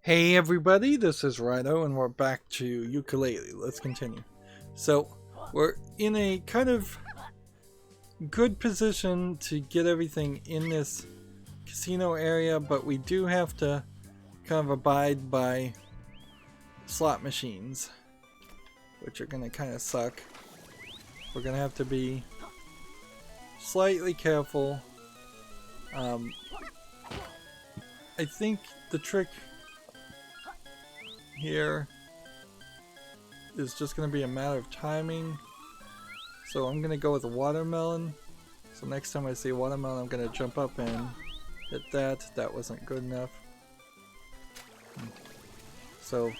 Hey everybody, this is Rhino and we're back to Yooka-Laylee. Let's continue. So, we're in a kind of good position to get everything in this casino area, but we do have to kind of abide by slot machines, which are going to kind of suck. We're going to have to be slightly careful. I think the trick here is just going to be a matter of timing. So I'm going to go with a watermelon. So next time I see a watermelon, I'm going to jump up and hit that. That wasn't good enough. So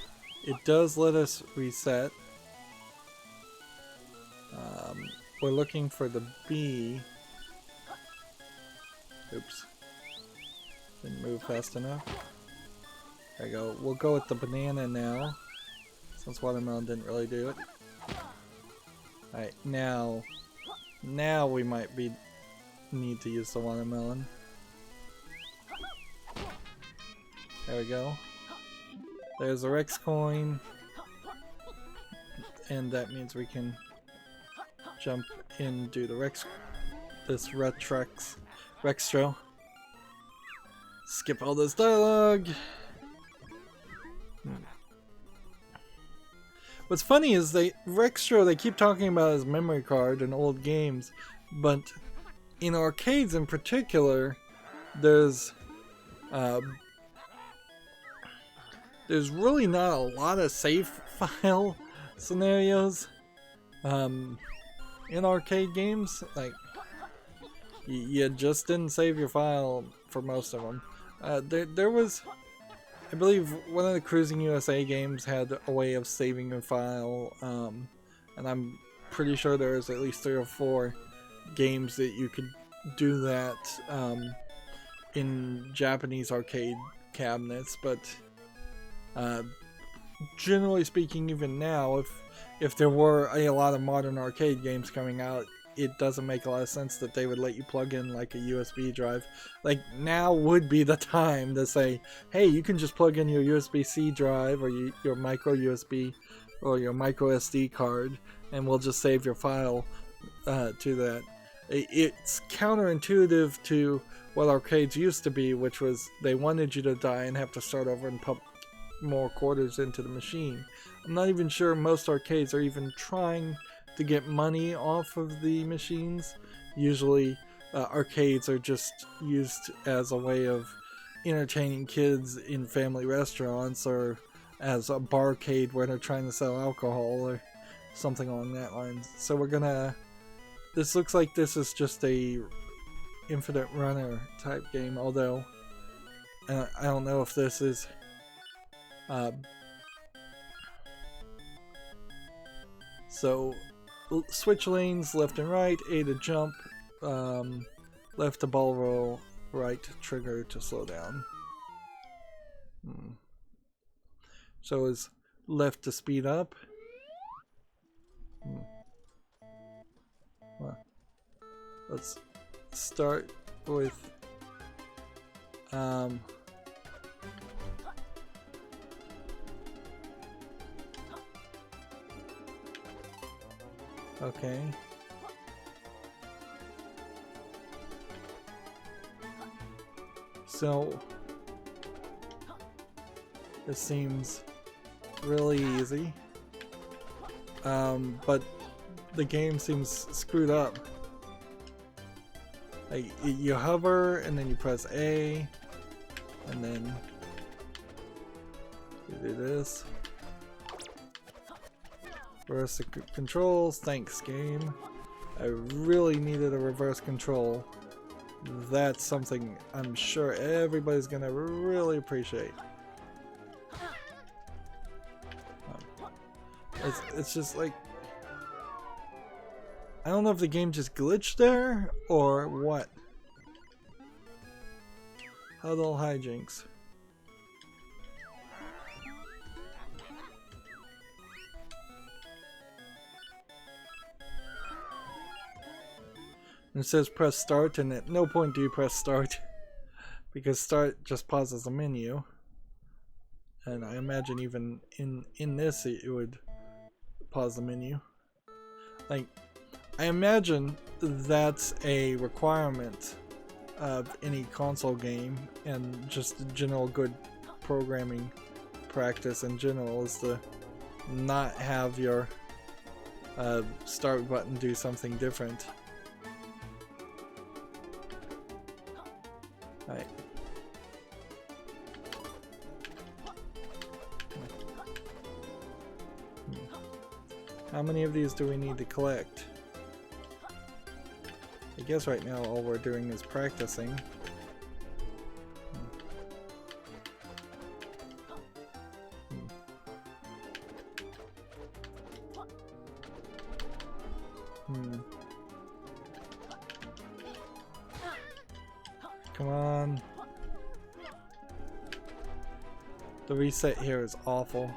it does let us reset. We're looking for the B. Oops. Didn't move fast enough. There we go. We'll go with the banana now, since watermelon didn't really do it. Alright, now we might need to use the watermelon. There we go. There's a Rex coin, and that means we can jump in, do the Rextro. Skip all this dialogue. What's funny is Rextro, they keep talking about his memory card in old games, but in arcades in particular, there's really not a lot of save file scenarios in arcade games. Like, you just didn't save your file for most of them. There was, I believe, one of the Cruising USA games had a way of saving your file, and I'm pretty sure there's at least 3 or 4 games that you could do that in Japanese arcade cabinets. But generally speaking, even now, if there were a lot of modern arcade games coming out, it doesn't make a lot of sense that they would let you plug in like a USB drive. Like, now would be the time to say, hey, you can just plug in your USB-C drive or your micro USB or your micro SD card, and we'll just save your file to that. It's counterintuitive to what arcades used to be, which was they wanted you to die and have to start over and pump more quarters into the machine. I'm not even sure most arcades are even trying to get money off of the machines. Usually arcades are just used as a way of entertaining kids in family restaurants, or as a barcade where they're trying to sell alcohol or something along that line. So this looks like this is just a infinite runner type game, although I don't know if this is so switch lanes left and right, A to jump, left to ball roll, right trigger to slow down. So is left to speed up. Well, let's start with okay. So this seems really easy, but the game seems screwed up. Like, you hover and then you press A, and then you do this. Reverse the controls. Thanks, game. I really needed a reverse control. That's something I'm sure everybody's gonna really appreciate. It's just like, I don't know if the game just glitched there or what. Huddle hijinks. And it says press start, and at no point do you press start because start just pauses the menu. And I imagine even in this it would pause the menu. Like, I imagine that's a requirement of any console game, and just general good programming practice in general is to not have your start button do something different. Alright. How many of these do we need to collect? I guess right now all we're doing is practicing. Come on. The reset here is awful.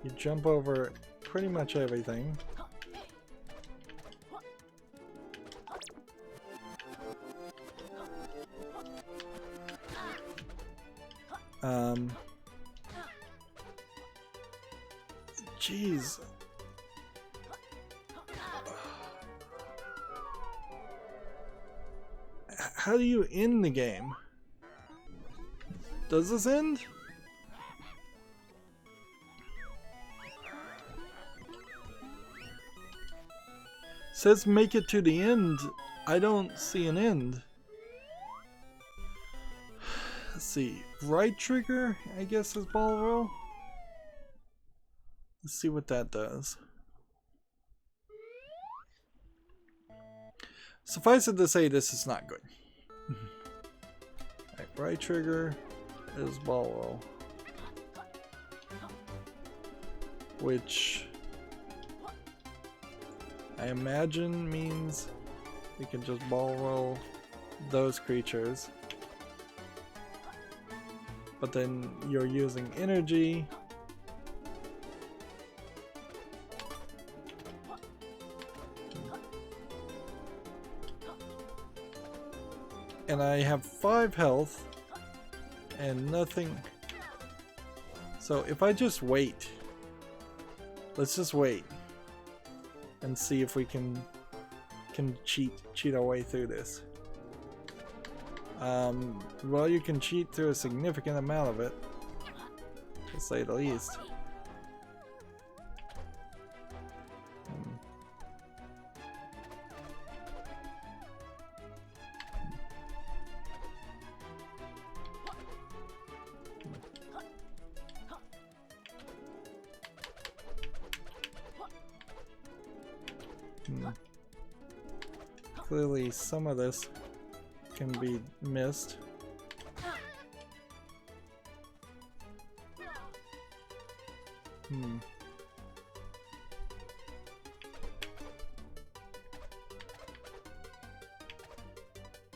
You jump over pretty much everything. Jeez. How do you end the game? Does this end? Says make it to the end. I don't see an end. Let's see. Right trigger, I guess, is ball roll. Let's see what that does. Suffice it to say, this is not good. Right, right trigger is ball roll, which I imagine means we can just ball roll those creatures, but then you're using energy. And I have 5 health and nothing. So if I just wait, let's just wait and see if we can cheat our way through this. Well, you can cheat through a significant amount of it, to say the least. Clearly some of this can be missed.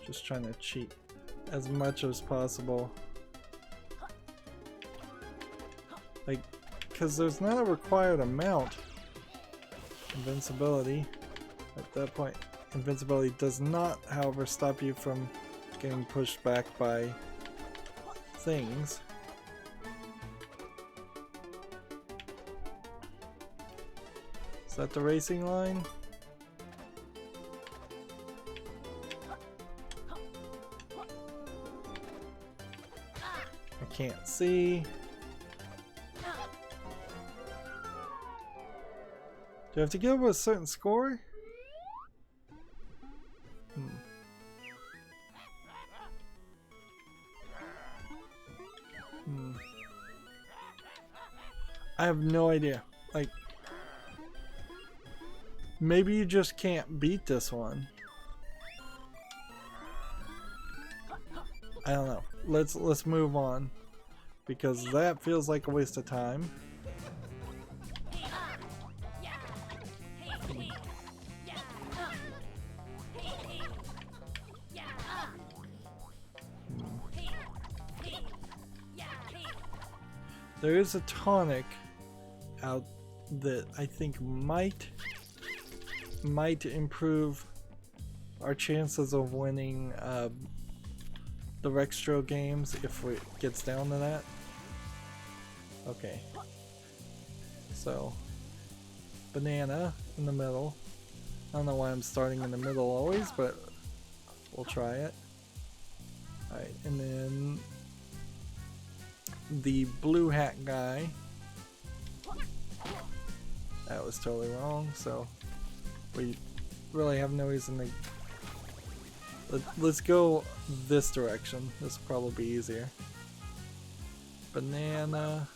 Just trying to cheat as much as possible. Like, because there's not a required amount. Invincibility at that point. Invincibility does not, however, stop you from getting pushed back by things. Is that the racing line? I can't see. Do I have to get over a certain score? I have no idea. Like, maybe you just can't beat this one. I don't know. Let's move on, because that feels like a waste of time. There is a tonic out that I think might might improve our chances of winning the Rextro games if it gets down to that. Okay. So, banana in the middle. I don't know why I'm starting in the middle always, but we'll try it. Alright, and then the blue hat guy. That was totally wrong, so we really have no reason to... Let's go this direction. This will probably be easier. Banana.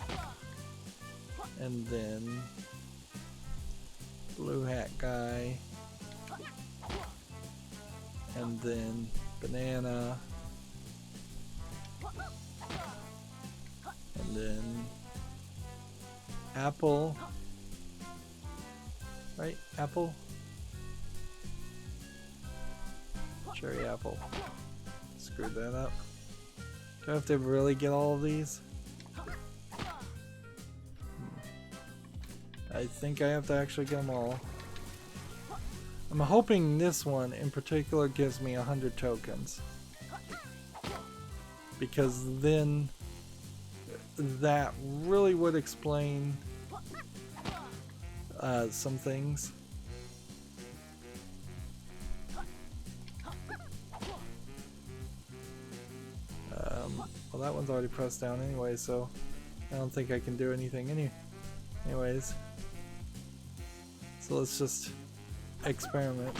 And then blue hat guy. And then banana. And then apple. Right? Apple? Cherry apple. Screwed that up. Do I have to really get all of these? I think I have to actually get them all. I'm hoping this one in particular gives me 100 tokens. Because then that really would explain some things. Well, that one's already pressed down anyway, so I don't think I can do anything anyways. So let's just experiment.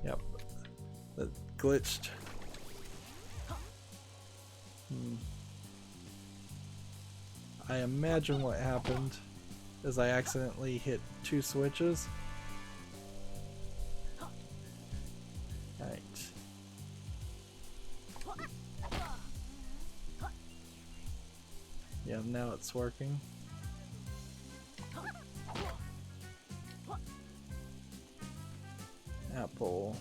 Yep, that glitched. I imagine what happened is I accidentally hit 2 switches. Right. Yeah, now it's working. Apple.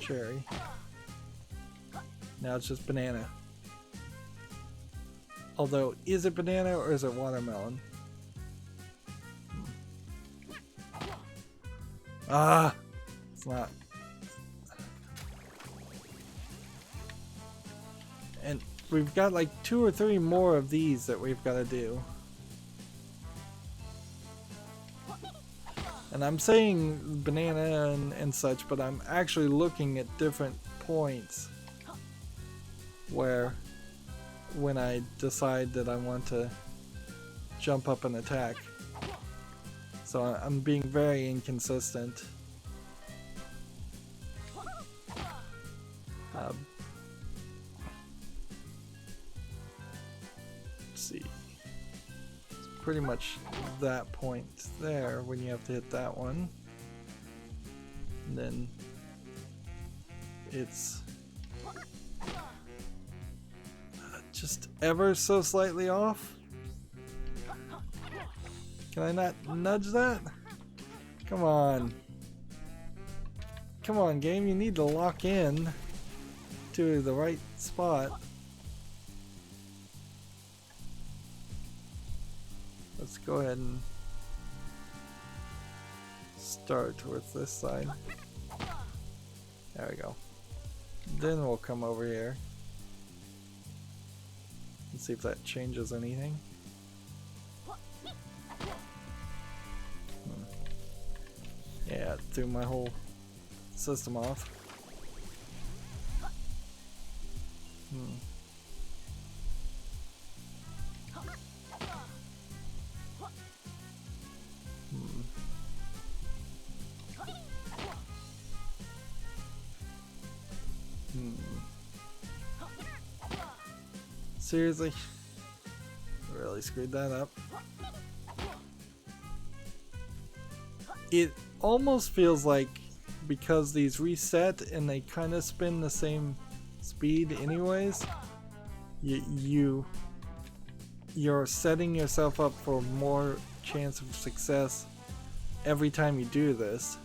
Cherry. Now it's just banana. Although, is it banana or is it watermelon? Ah! It's not. And we've got like 2 or 3 more of these that we've got to do. And I'm saying banana and such, but I'm actually looking at different points where when I decide that I want to jump up and attack. So I'm being very inconsistent. Let's see. It's pretty much that point there when you have to hit that one. And then it's just ever so slightly off. Can I not nudge that? Come on. Come on, game, you need to lock in to the right spot. Let's go ahead and start with this side. There we go. Then we'll come over here and see if that changes anything. Yeah, it threw my whole system off. Seriously? Really screwed that up. It almost feels like because these reset and they kind of spin the same speed anyways, you're setting yourself up for more chance of success every time you do this,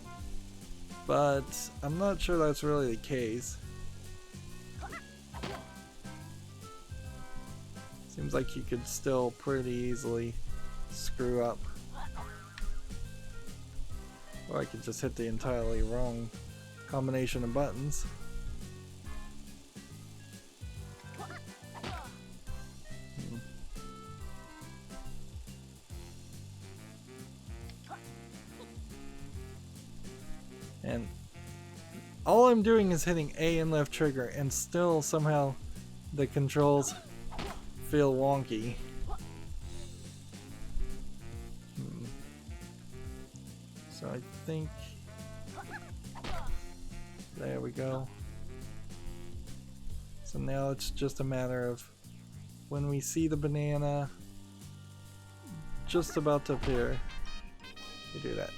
but I'm not sure that's really the case. Seems like you could still pretty easily screw up. Or I could just hit the entirely wrong combination of buttons. And all I'm doing is hitting A and left trigger, and still somehow the controls feel wonky. So I think there we go. So now it's just a matter of when we see the banana just about to appear, we do that.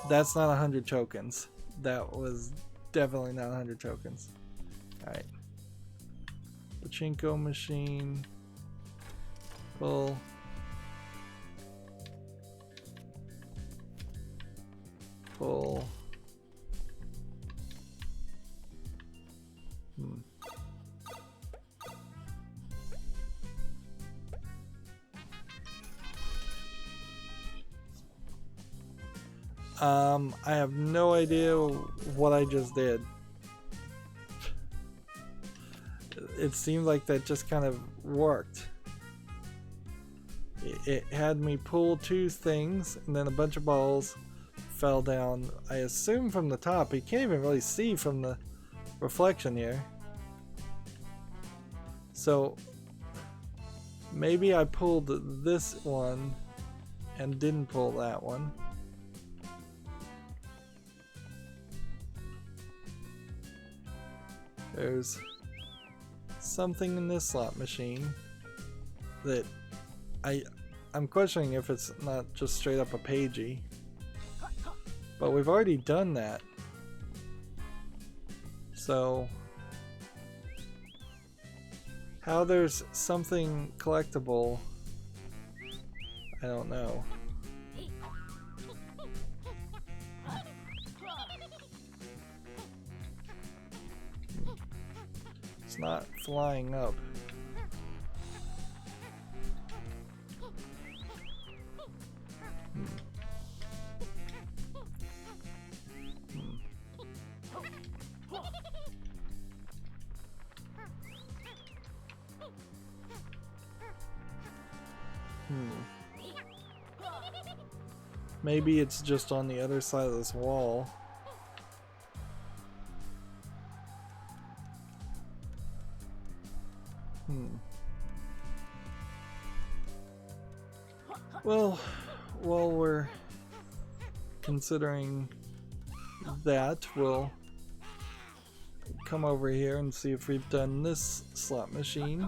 That's not 100 tokens. That was definitely not 100 tokens. Alright. Pachinko machine. Pull. Pull. I have no idea what I just did. It seemed like that just kind of worked. It had me pull two things, and then a bunch of balls fell down. I assume from the top. You can't even really see from the reflection here. So maybe I pulled this one and didn't pull that one. There's something in this slot machine that I'm questioning if it's not just straight up a pagey. But we've already done that. So how there's something collectible, I don't know. It's not flying up. Maybe it's just on the other side of this wall. Well, while we're considering that, we'll come over here and see if we've done this slot machine.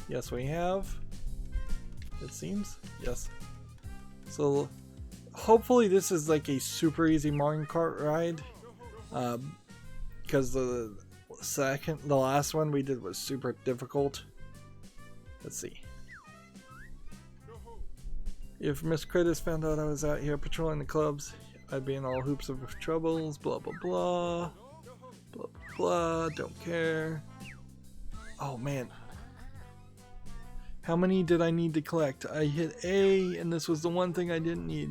Yes, we have. It seems. Yes. So hopefully this is like a super easy Mario Kart ride. Because the last one we did was super difficult. Let's see. If Miss Critters found out I was out here patrolling the clubs, I'd be in all hoops of troubles, blah blah blah. Blah blah blah, don't care. Oh man. How many did I need to collect? I hit A and this was the one thing I didn't need.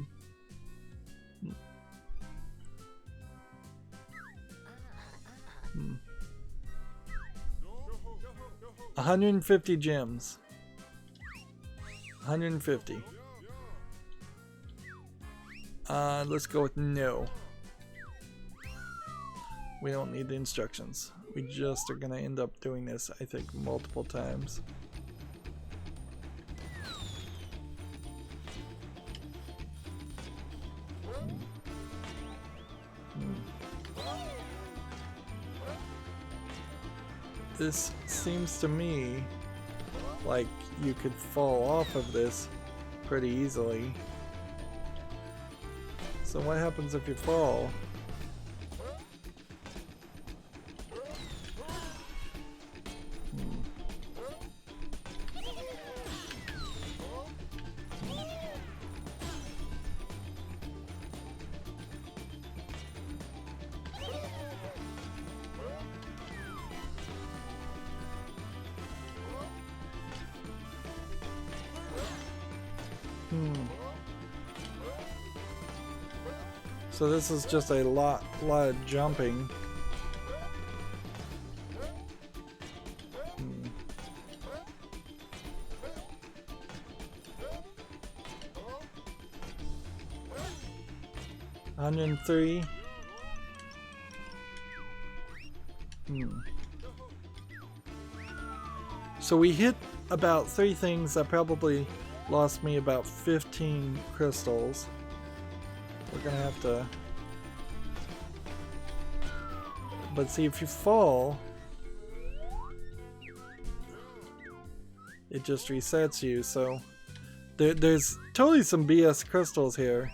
150 gems. 150. Let's go with no. We don't need the instructions. We just are gonna end up doing this, I think, multiple times. This seems to me like you could fall off of this pretty easily. So what happens if you fall? So this is just a lot of jumping. Hmm. 103. So we hit about 3 things that probably lost me about 15 crystals. We're gonna have to... But see, if you fall, it just resets you, so... There's totally some BS crystals here.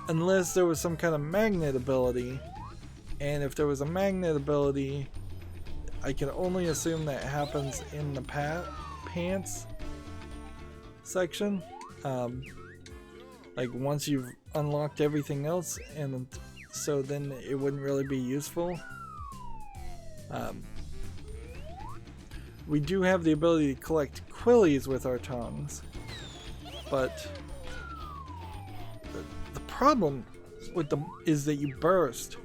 Unless there was some kind of magnet ability. And if there was a magnet ability, I can only assume that happens in the pants section. Like once you've unlocked everything else, and so then it wouldn't really be useful. We do have the ability to collect quillies with our tongues, but the problem with them is that you burst.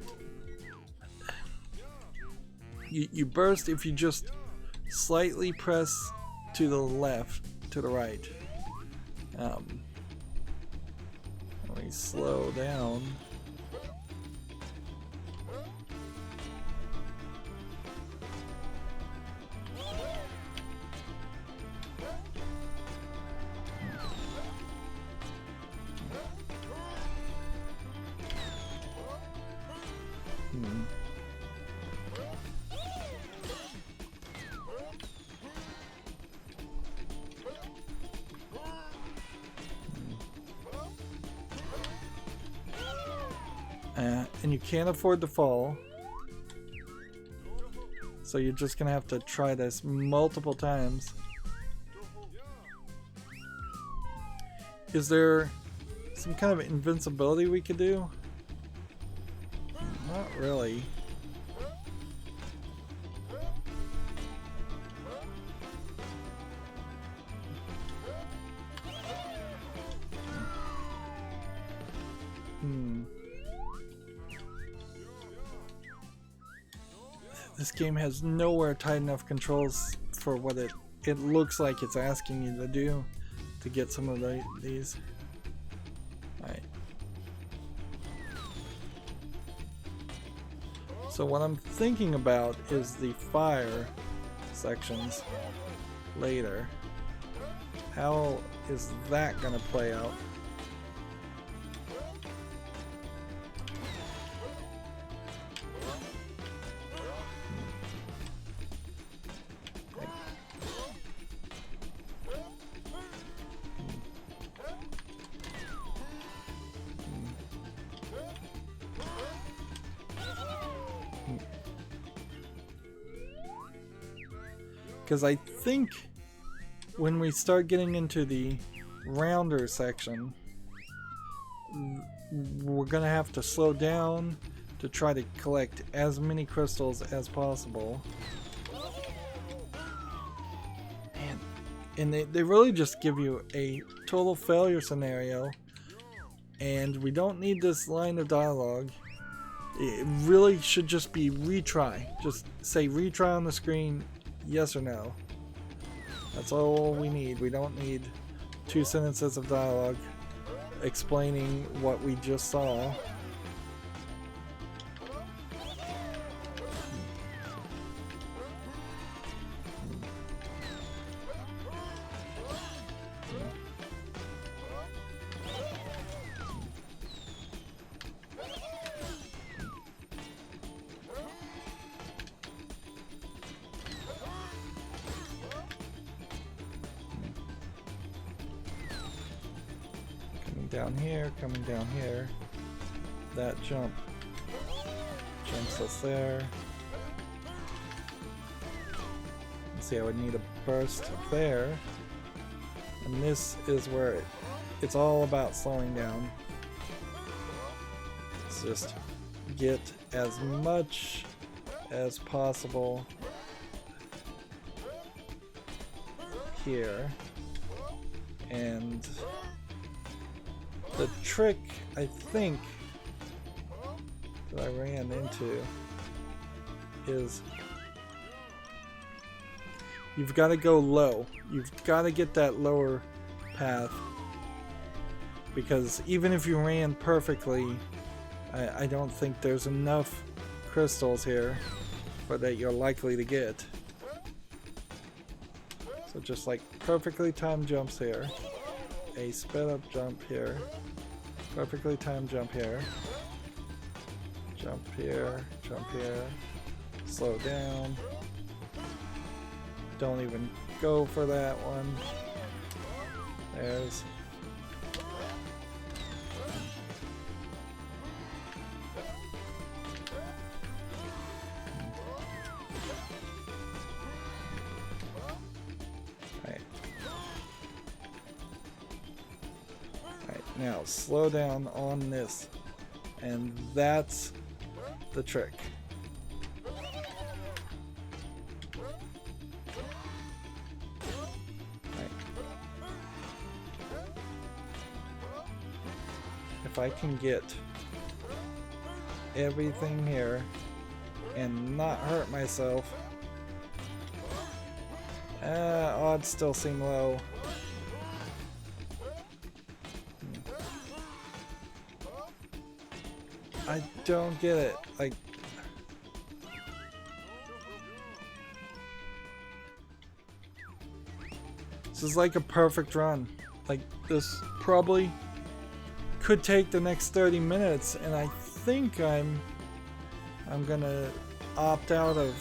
You burst if you just slightly press to the left, to the right. Let me slow down. And you can't afford to fall, so you're just gonna have to try this multiple times. Is there some kind of invincibility we could do? Not really. This game has nowhere tight enough controls for what it looks like it's asking you to do to get some of these. Alright. So what I'm thinking about is the fire sections later. How is that gonna play out? Because I think when we start getting into the rounder section, we're gonna have to slow down to try to collect as many crystals as possible. Man, and they really just give you a total failure scenario, and we don't need this line of dialogue. It really should just be retry. Just say retry on the screen, yes or no. That's all we need. We don't need 2 sentences of dialogue explaining what we just saw. Coming down here, that jump jumps us there. Let's see, I would need a burst there, and this is where it's all about slowing down. Let's just get as much as possible here, and the trick, I think, that I ran into is you've got to go low. You've got to get that lower path, because even if you ran perfectly, I don't think there's enough crystals here for that you're likely to get. So just like perfectly timed jumps here, a sped up jump here, perfectly timed jump here, jump here, slow down, don't even go for that one, there's now slow down on this, and that's the trick. Right. If I can get everything here and not hurt myself, odds still seem low. I don't get it. Like, this is like a perfect run. Like, this probably could take the next 30 minutes, and I think I'm gonna opt out of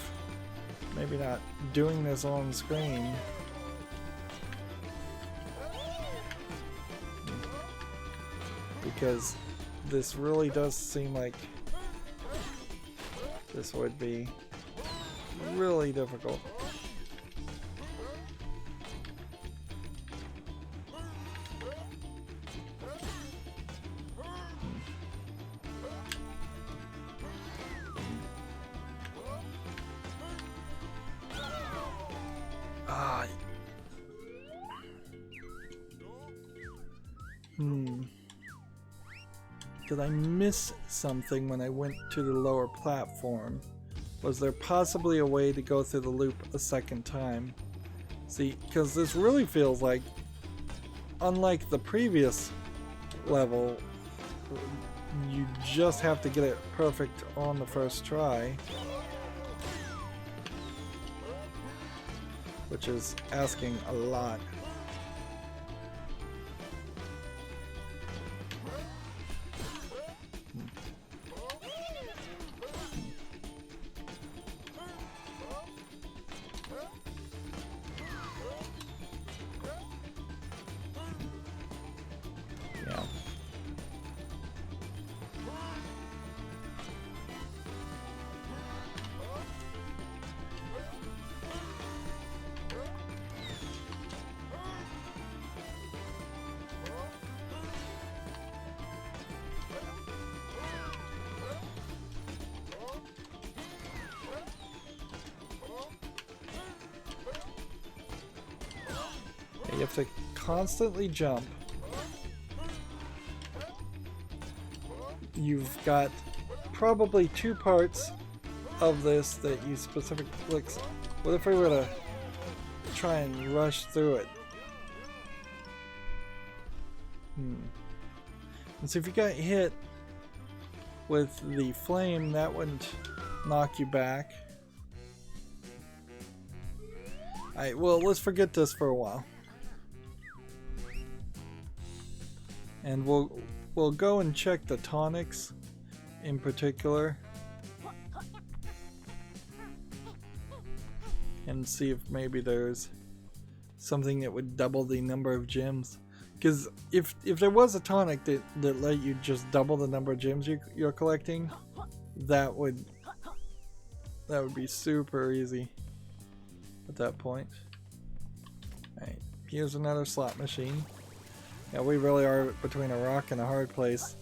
maybe not doing this on screen. Because this really does seem like this would be really difficult. Did I miss something when I went to the lower platform? Was there possibly a way to go through the loop a second time? See, because this really feels like, unlike the previous level, you just have to get it perfect on the first try, which is asking a lot. You have to constantly jump. You've got probably two parts of this that you specifically... What if we were to try and rush through it? And so if you got hit with the flame, that wouldn't knock you back. Alright, well, let's forget this for a while. And we'll go and check the tonics in particular and see if maybe there's something that would double the number of gems. Because if there was a tonic that let you just double the number of gems you're collecting, that would be super easy at that point. Alright, here's another slot machine. Yeah, we really are between a rock and a hard place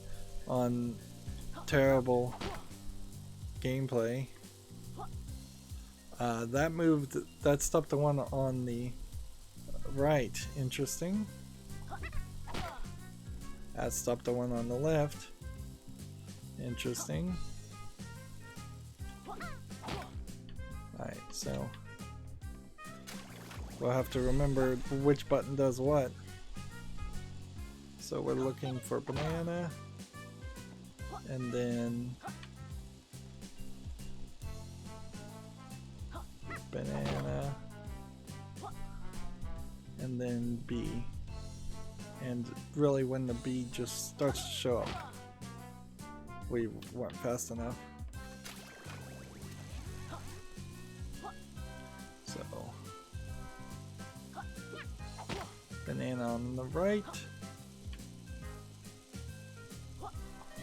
on terrible gameplay. That stopped the one on the right. Interesting. That stopped the one on the left. Interesting. Alright, so we'll have to remember which button does what. So we're looking for banana, and then banana, and then B. And really when the B just starts to show up, we weren't fast enough. So banana on the right,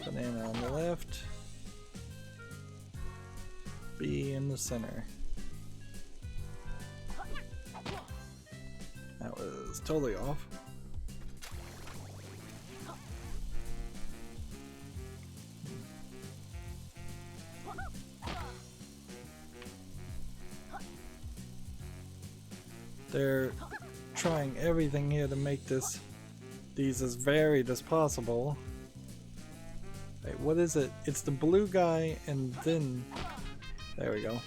banana on the left, B in the center. That was totally off. They're trying everything here to make these as varied as possible. Wait, what is it? It's the blue guy, and then there we go.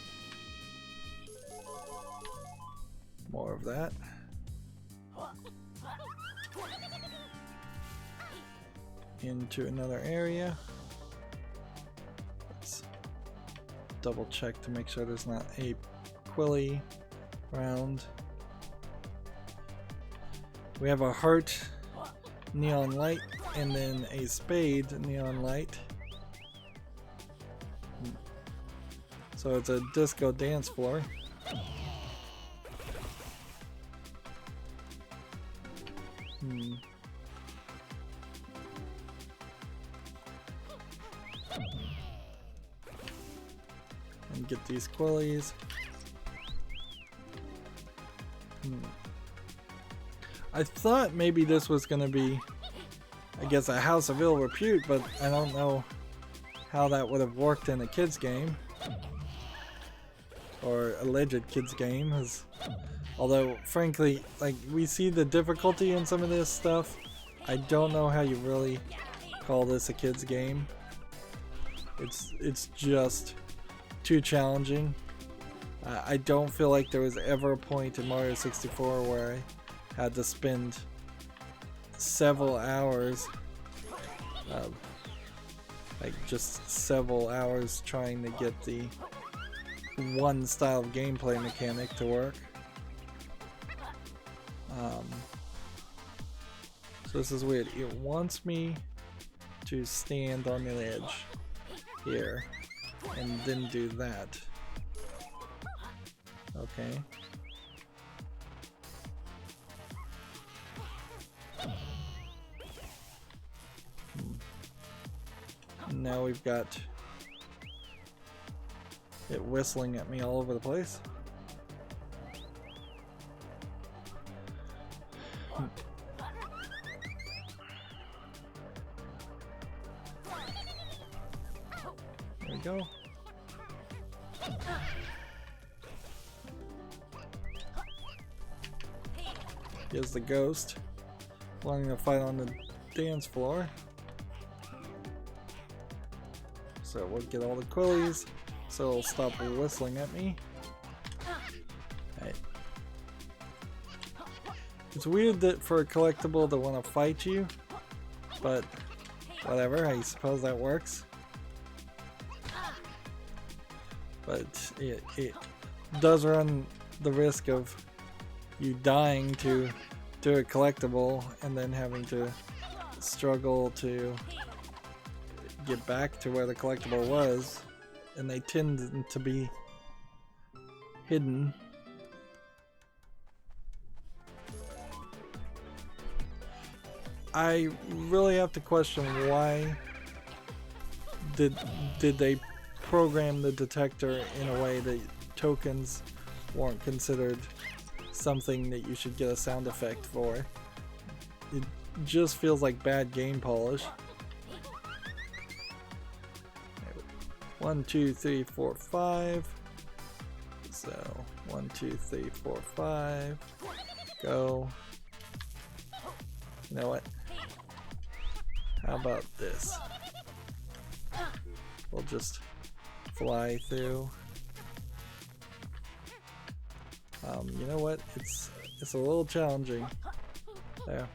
More of that. Into another area. Let's double check to make sure there's not a Quilly round. We have a heart neon light and then a spade neon light. So it's a disco dance floor. And get these Quillies. I thought maybe this was gonna be, I guess, a House of Ill Repute, but I don't know how that would have worked in a kids game. Or alleged kids game, although frankly, like, we see the difficulty in some of this stuff. I don't know how you really call this a kids game. It's just too challenging. I don't feel like there was ever a point in Mario 64 where I had to spend several hours, like just several hours trying to get the one style of gameplay mechanic to work. So this is weird. It wants me to stand on the edge here and then do that. Okay. Now we've got it whistling at me all over the place. There we go. Here's the ghost wanting to fight on the dance floor. So we'll get all the Quillies so it'll stop whistling at me. Right. It's weird that for a collectible to want to fight you, but whatever, I suppose that works. But it does run the risk of you dying to do a collectible and then having to struggle to get back to where the collectible was, and they tend to be hidden. I really have to question why did they program the detector in a way that tokens weren't considered something that you should get a sound effect for. It just feels like bad game polish. 1, 2, 3, 4, 5. So 1, 2, 3, 4, 5. Go. You know what? How about this? We'll just fly through. You know what? It's a little challenging. There.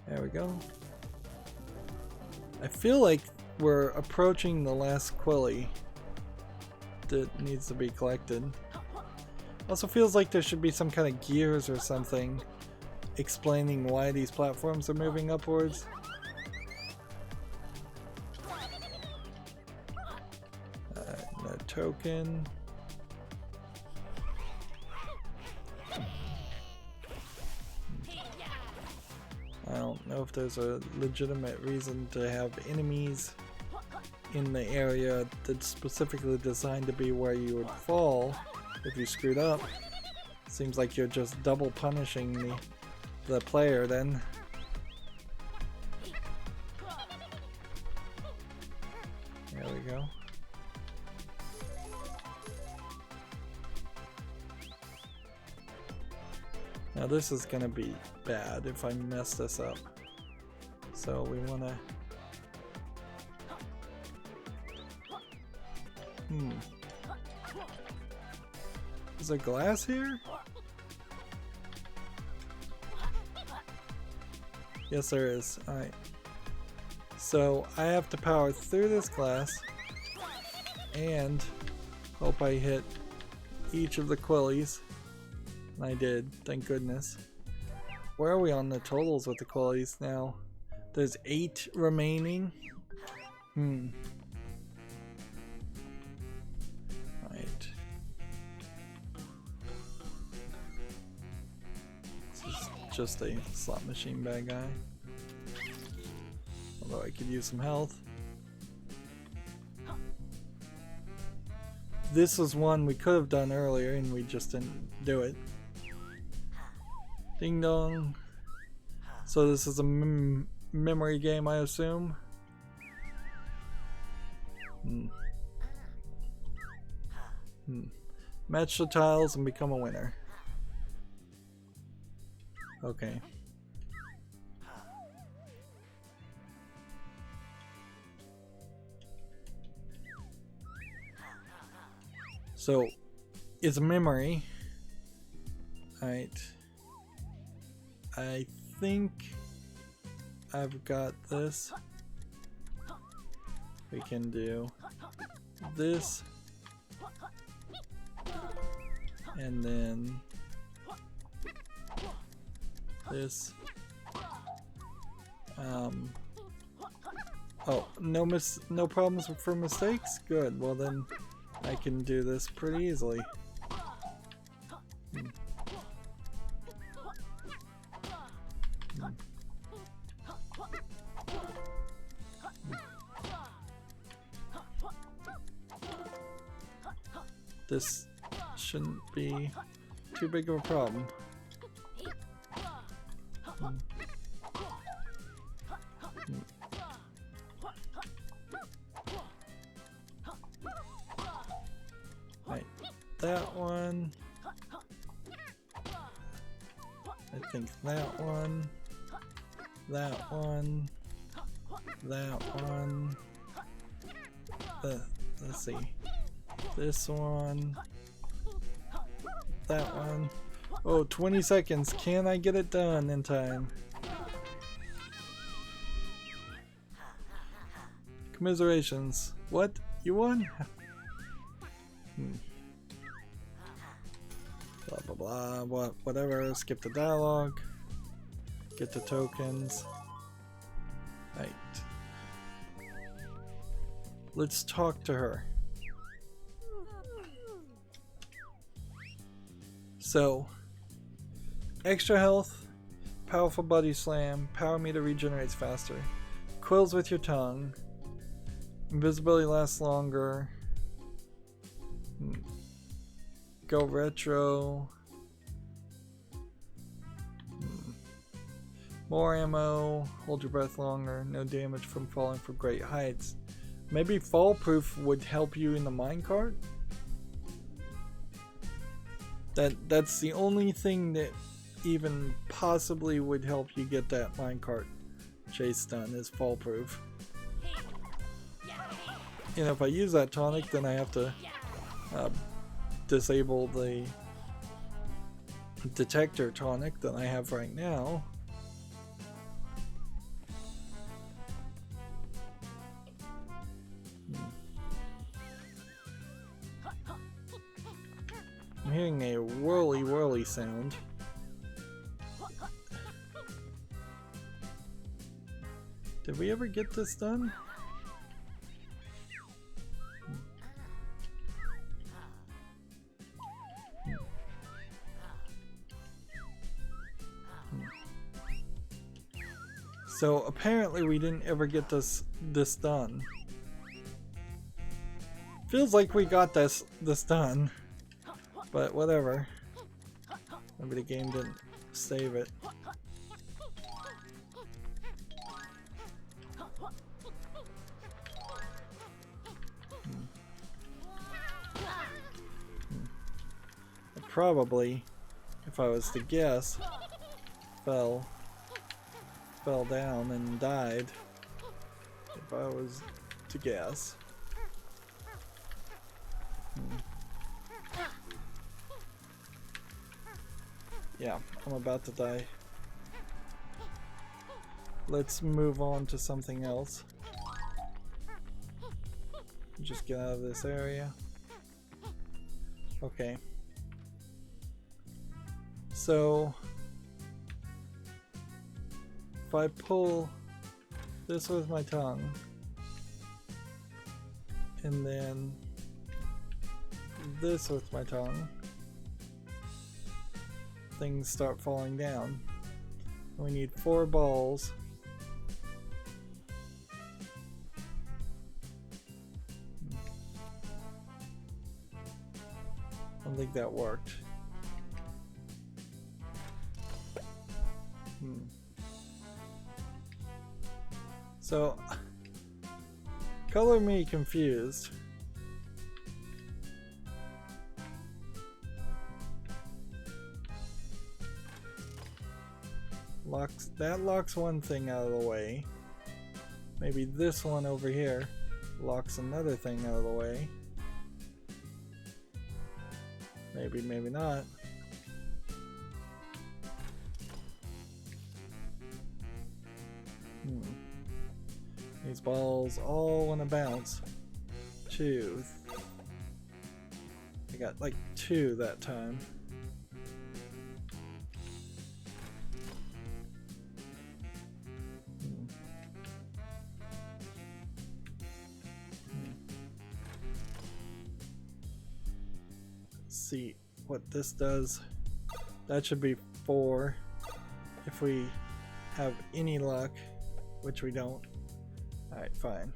There we go. I feel like we're approaching the last Quilly that needs to be collected. Also feels like there should be some kind of gears or something explaining why these platforms are moving upwards. No token. I don't know if there's a legitimate reason to have enemies in the area that's specifically designed to be where you would fall if you screwed up. Seems like you're just double punishing the player then. There we go. Now this is gonna be bad if I mess this up. So we wanna... Is there glass here? Yes, there is. Alright. So I have to power through this glass and hope I hit each of the Quillies. And I did, thank goodness. Where are we on the totals with the Quillies now? There's 8 remaining. Right. This is just a slot machine bad guy. Although I could use some health. This was one we could have done earlier and we just didn't do it. Ding dong. So this is a memory game, I assume. Match the tiles and become a winner. Okay. So it's memory. Alright. I think I've got this. We can do this. And then this. Oh, no problems for mistakes? Good. Well then I can do this pretty easily. This shouldn't be too big of a problem. Right, that one. I think that one. That one. That one. Let's see. This one. That one. Oh, 20 seconds. Can I get it done in time? Commiserations. What? You won? Blah blah blah. Whatever. Skip the dialogue. Get the tokens. Right. Let's talk to her. So, extra health, powerful body slam, power meter regenerates faster, quills with your tongue, invisibility lasts longer, go retro, more ammo, hold your breath longer, no damage from falling from great heights. Maybe fall proof would help you in the minecart? That's the only thing that even possibly would help you get that minecart chase done is fall proof. And if I use that tonic, then I have to disable the detector tonic that I have right now. I'm hearing a whirly sound. Did we ever get this done? So apparently we didn't ever get this done. Feels like we got this done, but whatever. Maybe the game didn't save it. Probably, if I was to guess, fell down and died. If I was to guess. Yeah, I'm about to die. Let's move on to something else. Just get out of this area. Okay. So if I pull this with my tongue and then this with my tongue, things start falling down. We need 4 balls. I don't think that worked. So, color me confused. That locks one thing out of the way. Maybe this one over here locks another thing out of the way. Maybe, maybe not. These balls all want to bounce. 2. I got like 2 that time. Let's see what this does. That should be 4 if we have any luck, which we don't. Alright, fine.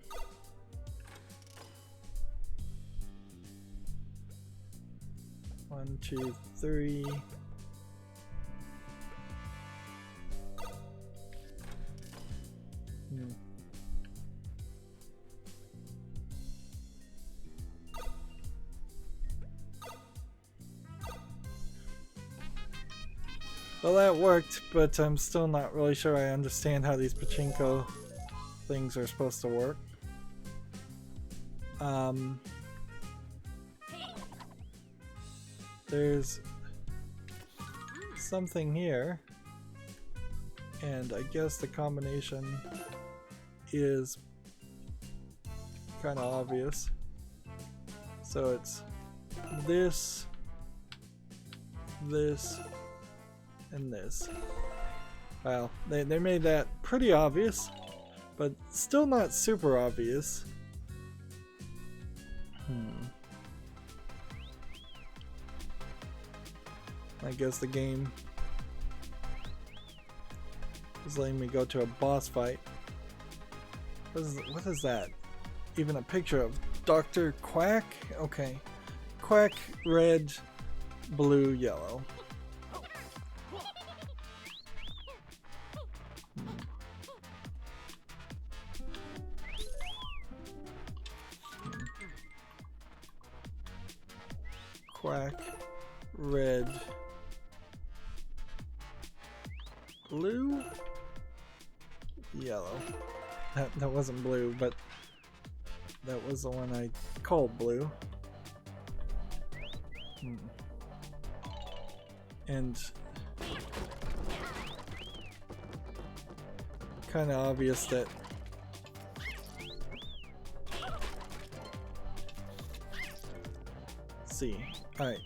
One, 2, 3. Well, that worked, but I'm still not really sure I understand how these pachinko things are supposed to work. There's something here, and I guess the combination is kind of obvious. So it's this, this, and this. Wow, they made that pretty obvious, but still not super obvious. I guess the game is letting me go to a boss fight. What is that? Even a picture of Dr. Quack? Okay. Quack, red, blue, yellow. Quack, red, blue, yellow. That wasn't blue, but that was the one I called blue. And kind of obvious that see. All right.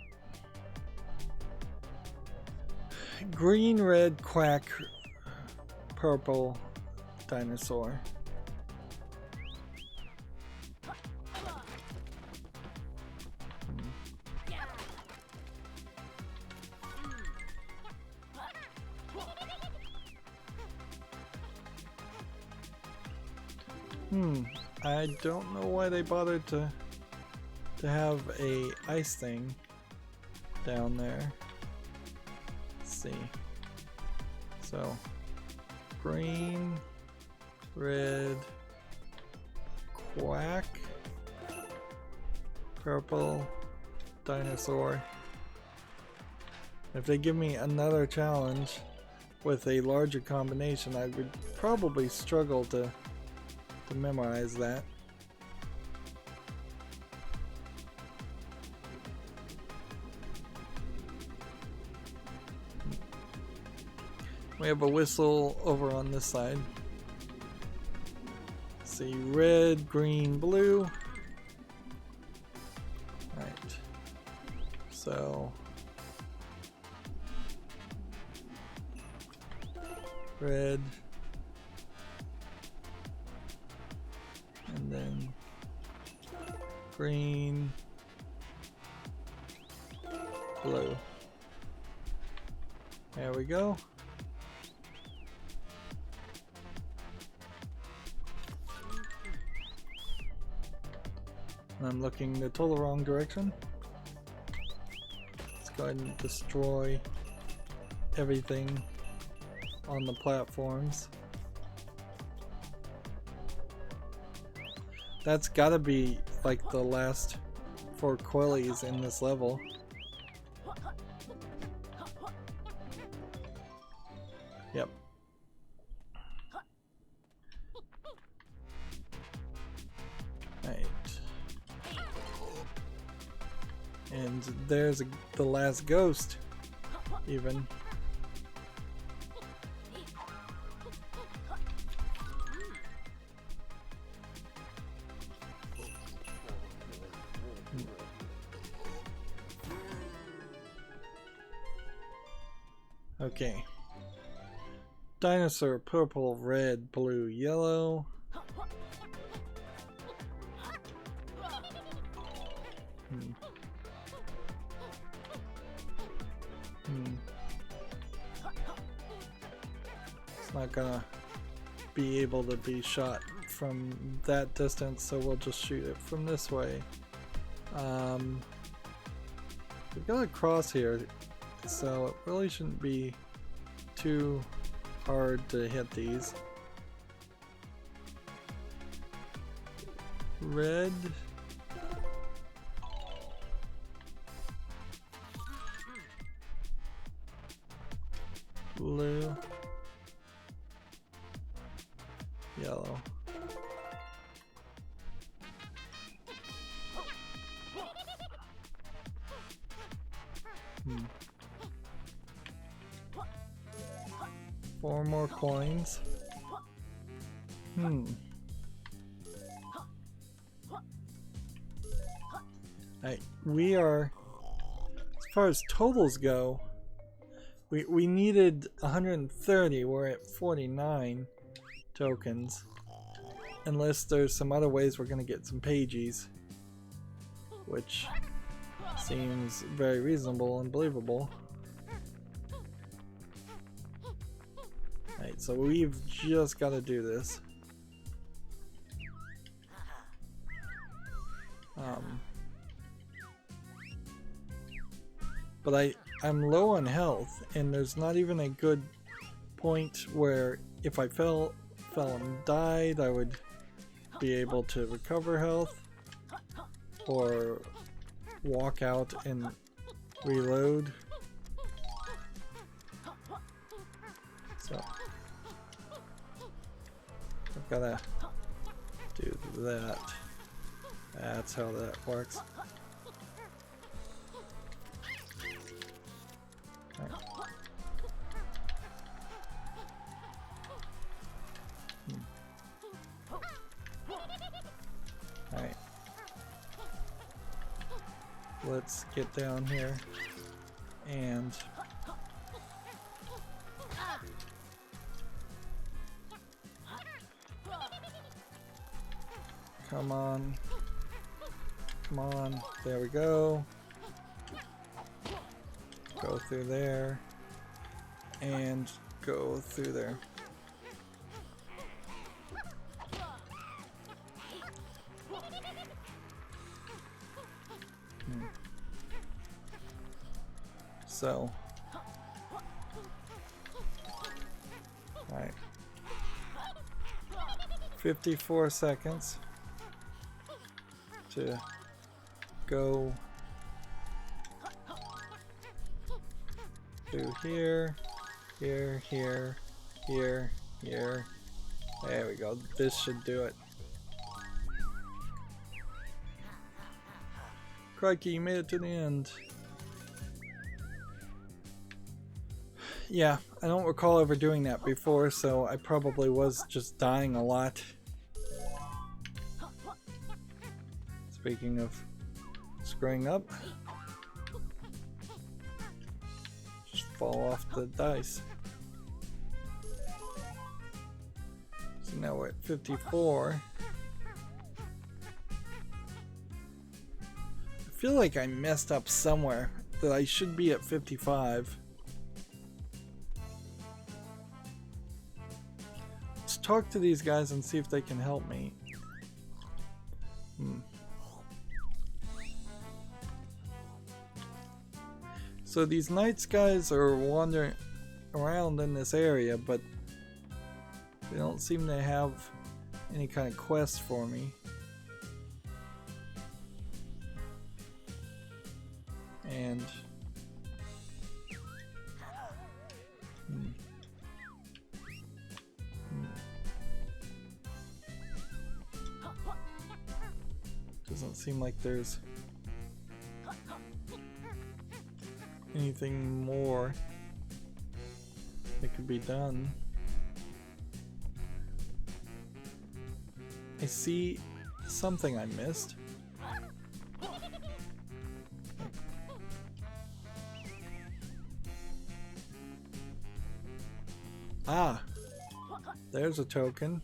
Green, red, quack, purple, dinosaur. I don't know why they bothered to have a ice thing down there. Let's see. So green, red, quack, purple, dinosaur. If they give me another challenge with a larger combination, I would probably struggle to memorize that. We have a whistle over on this side. Let's see, red, green, blue. Right. So red. And then green, blue. There we go. I'm looking the total wrong direction. Let's go ahead and destroy everything on the platforms. That's gotta be like the last 4 Quellies in this level. Yep. Right. And there's the last ghost, even. Okay. Dinosaur, purple, red, blue, yellow. It's not gonna be able to be shot from that distance, so we'll just shoot it from this way. We've got a cross here, so it really shouldn't be too hard to hit these. Red. Blue. Yellow. Four more coins. Alright, we are, as far as totals go, we needed 130, we're at 49 tokens. Unless there's some other ways we're gonna get some pages, which seems very reasonable and believable. Alright, so we've just got to do this. But I'm low on health, and there's not even a good point where if I fell and died, I would be able to recover health or walk out and reload. So I've gotta do that. That's how that works. Right. Alright. Let's get down here and come on. Come on. There we go. Go through there. And go through there. So. Alright. 54 seconds to go through here, here, here, here, here. There we go. This should do it. Crikey, you made it to the end. Yeah, I don't recall ever doing that before, so I probably was just dying a lot. Speaking of screwing up, just fall off the dice. So now we're at 54. I feel like I messed up somewhere, that I should be at 55. Let's talk to these guys and see if they can help me. So these knights guys are wandering around in this area, but they don't seem to have any kind of quest for me. And doesn't seem like there's anything more that could be done. I see something I missed. Ah, there's a token.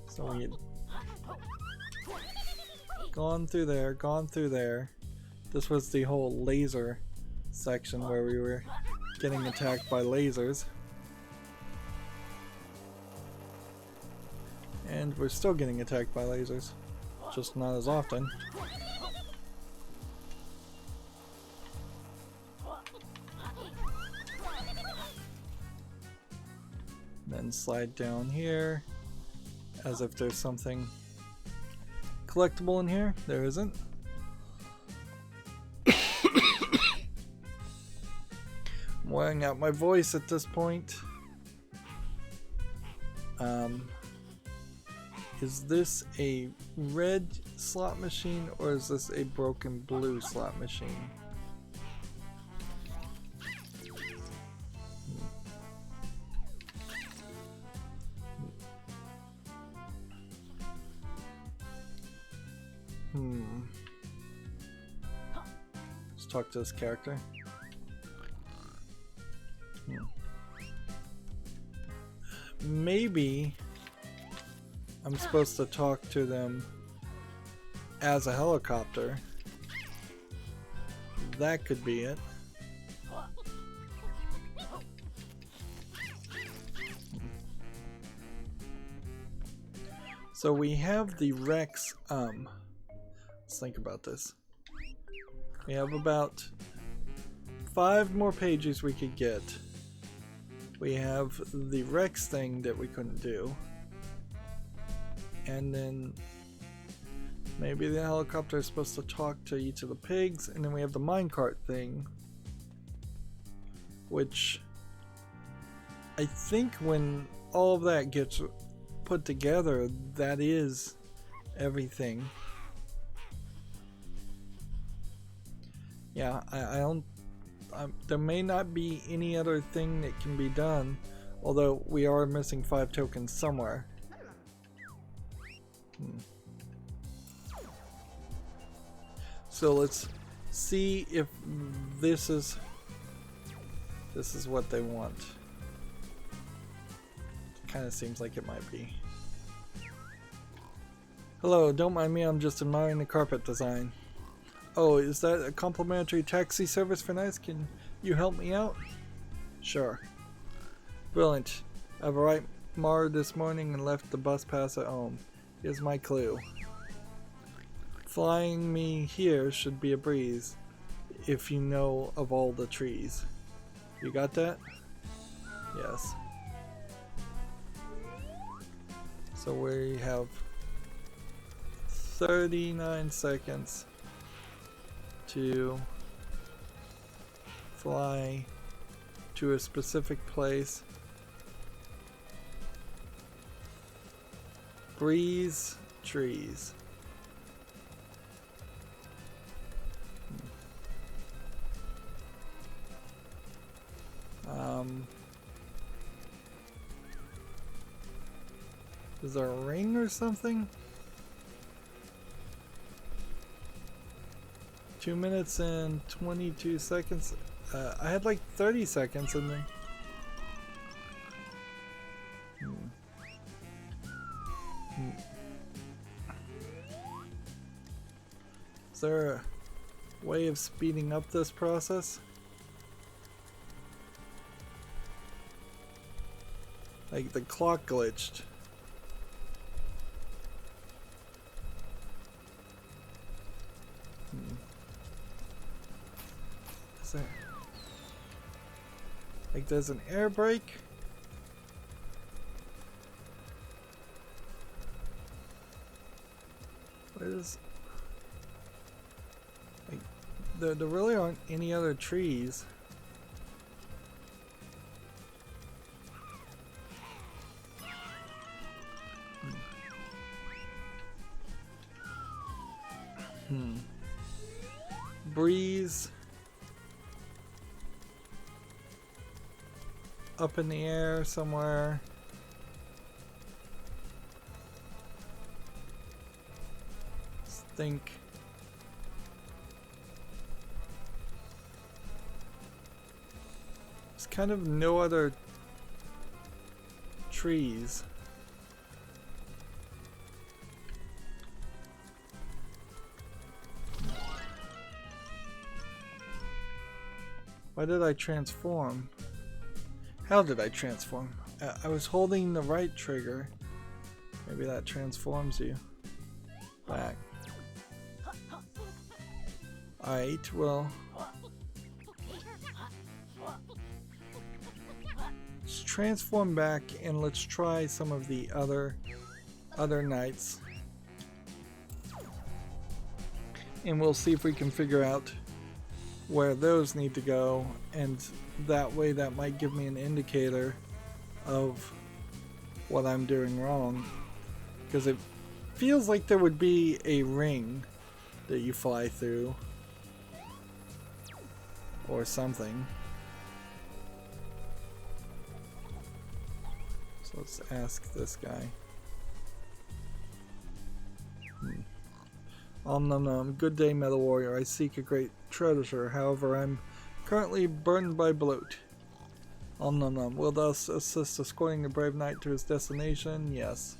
So we had gone through there, gone through there. This was the whole laser section where we were getting attacked by lasers. And we're still getting attacked by lasers, just not as often. Then slide down here, as if there's something collectible in here. There isn't. I'm wearing out my voice at this point. Is this a red slot machine or is this a broken blue slot machine? Let's talk to this character. Maybe I'm supposed to talk to them as a helicopter. That could be it. So we have the Rex, let's think about this. We have about 5 more pages we could get. We have the Rex thing that we couldn't do. And then maybe the helicopter is supposed to talk to each of the pigs, and then we have the minecart thing, which I think when all of that gets put together, that is everything. Yeah, I don't. There may not be any other thing that can be done, although we are missing 5 tokens somewhere. So let's see if this is what they want. Kind of seems like it might be. Hello, don't mind me, I'm just admiring the carpet design. Oh, is that a complimentary taxi service for nights? Can you help me out? Sure. Brilliant. I've arrived Mar this morning and left the bus pass at home. Here's my clue. Flying me here should be a breeze, if you know of all the trees. You got that? Yes. So we have 39 seconds to fly to a specific place. Breeze, trees. Is there a ring or something? 2 minutes and 22 seconds. I had like 30 seconds in there. Is there a way of speeding up this process? Like the clock glitched. Is there... like there's an air brake? What is... like there really aren't any other trees. Breeze up in the air somewhere. Let's think. There's kind of no other trees. Why did I transform? How did I transform? I was holding the right trigger. Maybe that transforms you back. Alright, well. Let's transform back and let's try some of the other knights. And we'll see if we can figure out where those need to go, and that way that might give me an indicator of what I'm doing wrong, because it feels like there would be a ring that you fly through or something. So let's ask this guy. Om nom nom. Good day, Metal Warrior. I seek a great treasure. However, I'm currently burdened by bloat. Om nom nom. Will thou assist escorting the brave knight to his destination? Yes.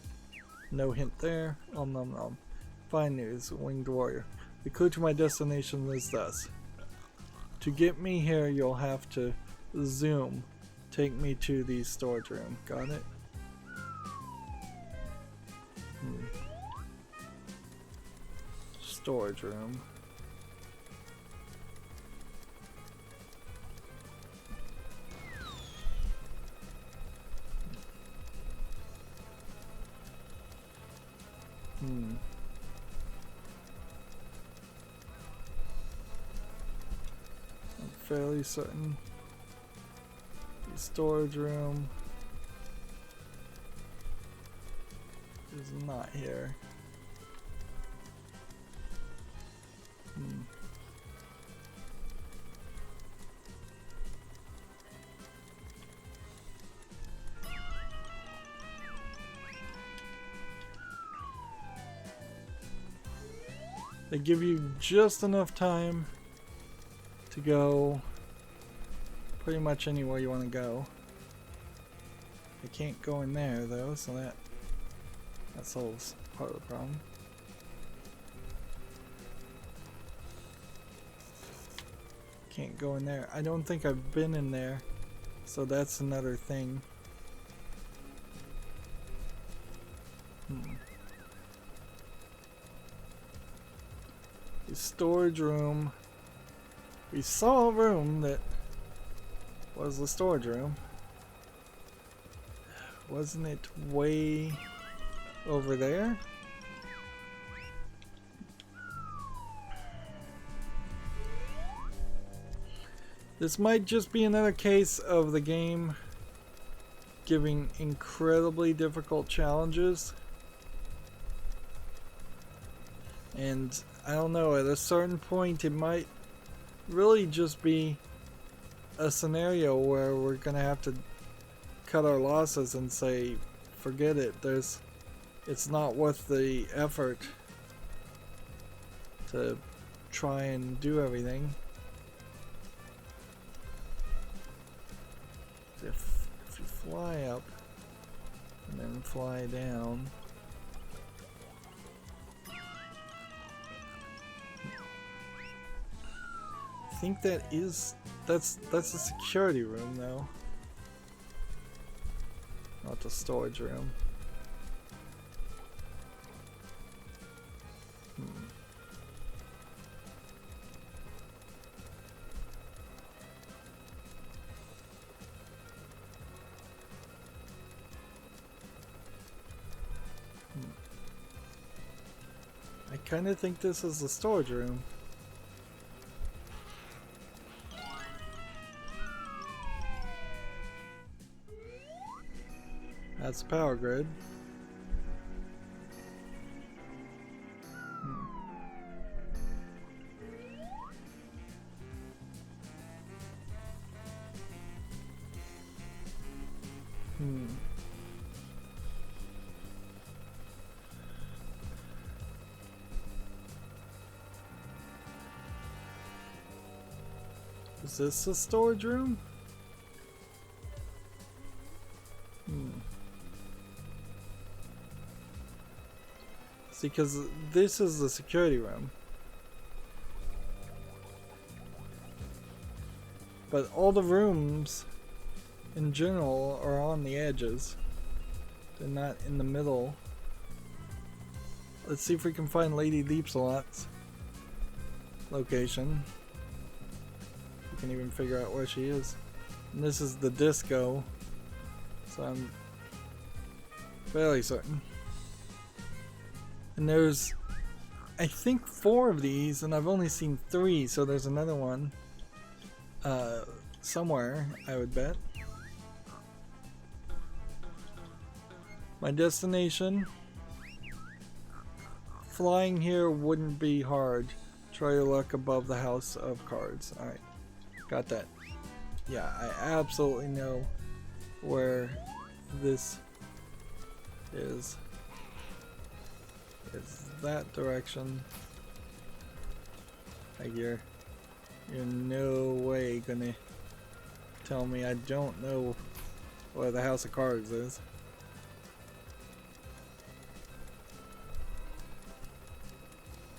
No hint there. Om nom nom. Fine news, Winged Warrior. The clue to my destination is thus. To get me here, you'll have to zoom. Take me to the storage room. Got it? Storage room. I'm fairly certain. The storage room. not here. They give you just enough time to go pretty much anywhere you want to go. I can't go in there though, so that solves part of the problem. Can't go in there. I don't think I've been in there, so that's another thing. The storage room. We saw a room that was the storage room. Wasn't it way over there? This might just be another case of the game giving incredibly difficult challenges. And I don't know, at a certain point it might really just be a scenario where we're gonna have to cut our losses and say, forget it, it's not worth the effort to try and do everything. If you fly up and then fly down, I think that's a security room though, not the storage room. I kind of think this is the storage room. That's the power grid. Is this the storage room? See, because this is the security room. But all the rooms in general are on the edges. They're not in the middle. Let's see if we can find Lady Leapsalot's location. We can even figure out where she is. And this is the disco, so I'm fairly certain. And there's, I think, 4 of these, and I've only seen 3, so there's another one somewhere, I would bet. My destination. Flying here wouldn't be hard. Try your luck above the house of cards. Alright, got that. Yeah, I absolutely know where this is. It's that direction. Like you're no way gonna tell me I don't know where the house of cards is.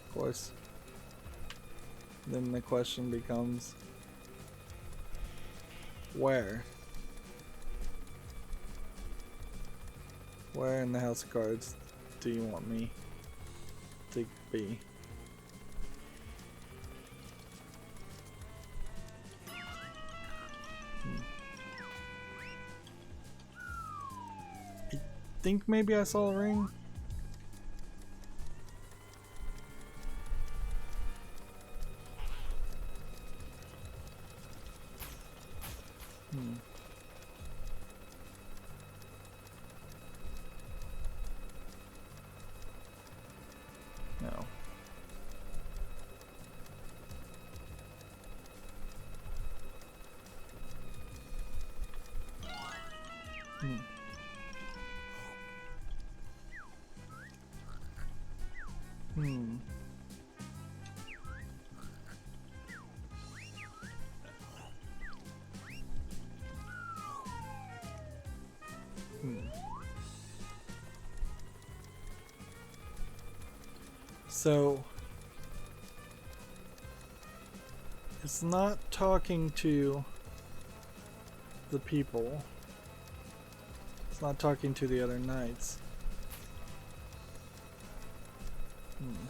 Of course. Then the question becomes, where? Where in the house of cards do you want me to be? I think maybe I saw a ring. Hmm. Hmm. Hmm. So it's not talking to the people. It's not talking to the other knights. Hmm.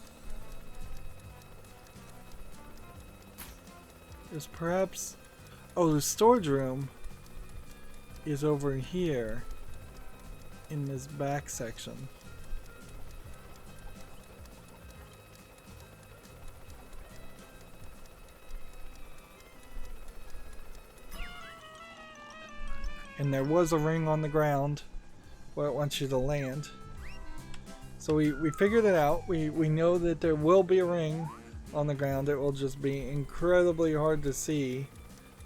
Is perhaps... Oh, the storage room is over here in this back section. And there was a ring on the ground where it wants you to land. So we figured it out. We know that there will be a ring on the ground. It will just be incredibly hard to see.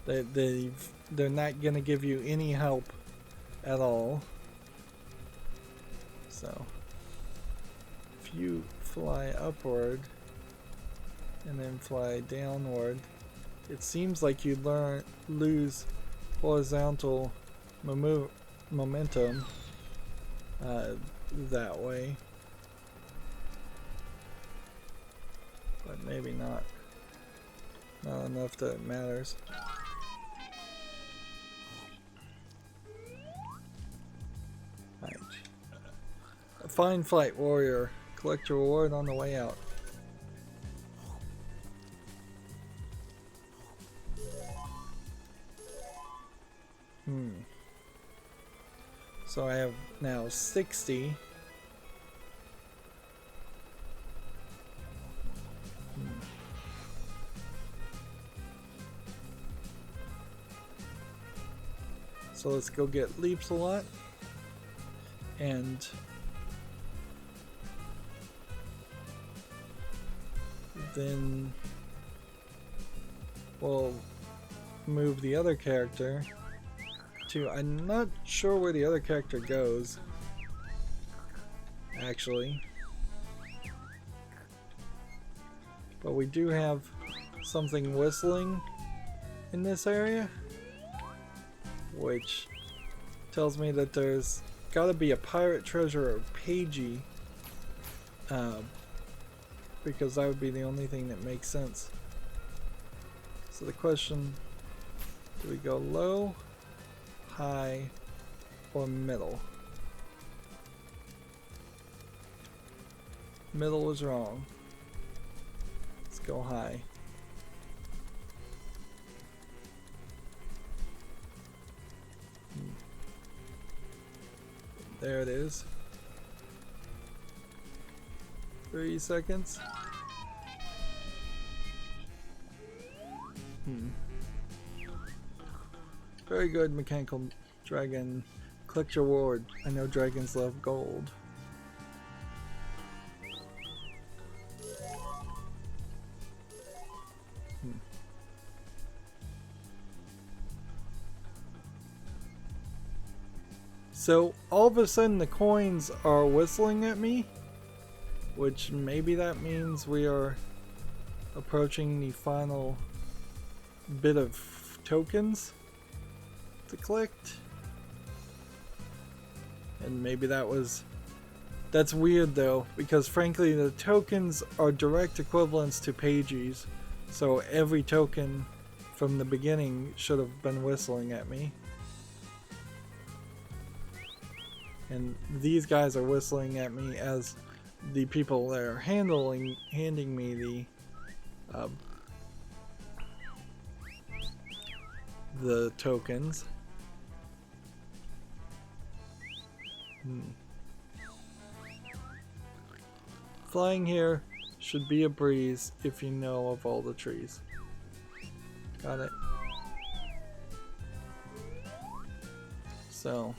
They're not going to give you any help at all. So if you fly upward and then fly downward, it seems like you lose horizontal momentum that way, but maybe not enough that it matters. Right. A fine flight, warrior. Collect your reward on the way out. So I have now 60. So let's go get Leaps a Lot. And then we'll move the other character to... I'm not sure where the other character goes, actually. But we do have something whistling in this area, which tells me that there's gotta be a pirate treasure or Pagey, because that would be the only thing that makes sense. So the question, do we go low, high, or middle? Middle was wrong. Let's go high. There it is. 3 seconds. Very good, Mechanical Dragon. Collect your reward. I know dragons love gold. So all of a sudden the coins are whistling at me, which maybe that means we are approaching the final bit of tokens to collect. And maybe that's weird though, because frankly the tokens are direct equivalents to pages, so every token from the beginning should have been whistling at me. And these guys are whistling at me as the people that are handing me the tokens. Flying here should be a breeze if you know of all the trees. Got it. So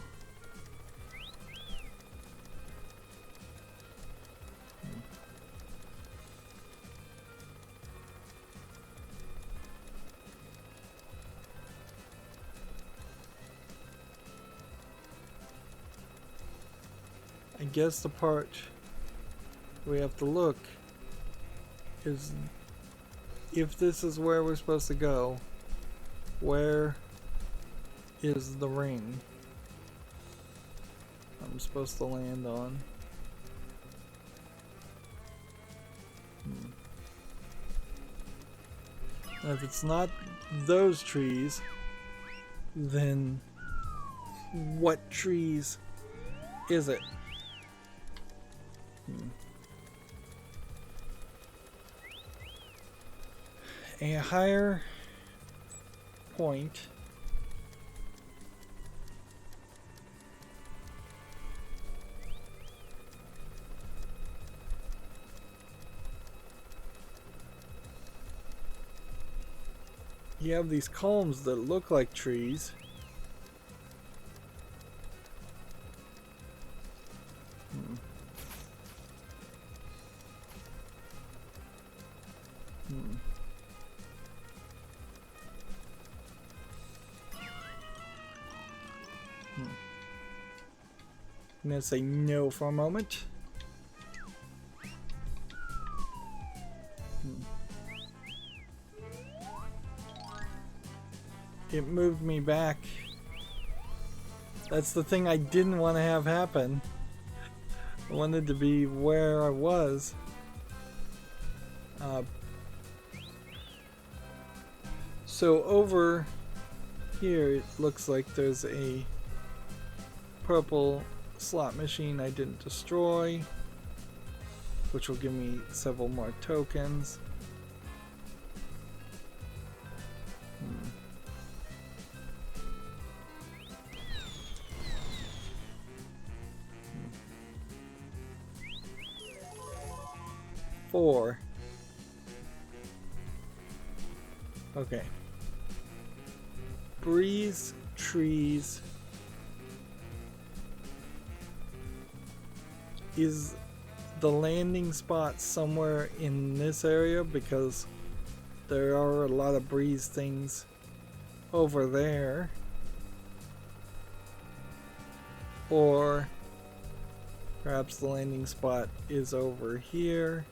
I guess the part we have to look is if this is where we're supposed to go, where is the ring I'm supposed to land on? Now, if it's not those trees, then what trees is it? A higher point you have these columns that look like trees. I'm gonna say no for a moment. It moved me back. That's the thing I didn't want to have happen. I wanted to be where I was. So over here it looks like there's a purple slot machine I didn't destroy, which will give me several more tokens. Four. Okay. Breeze, trees. Is the landing spot somewhere in this area? Because there are a lot of breeze things over there. Or perhaps the landing spot is over here.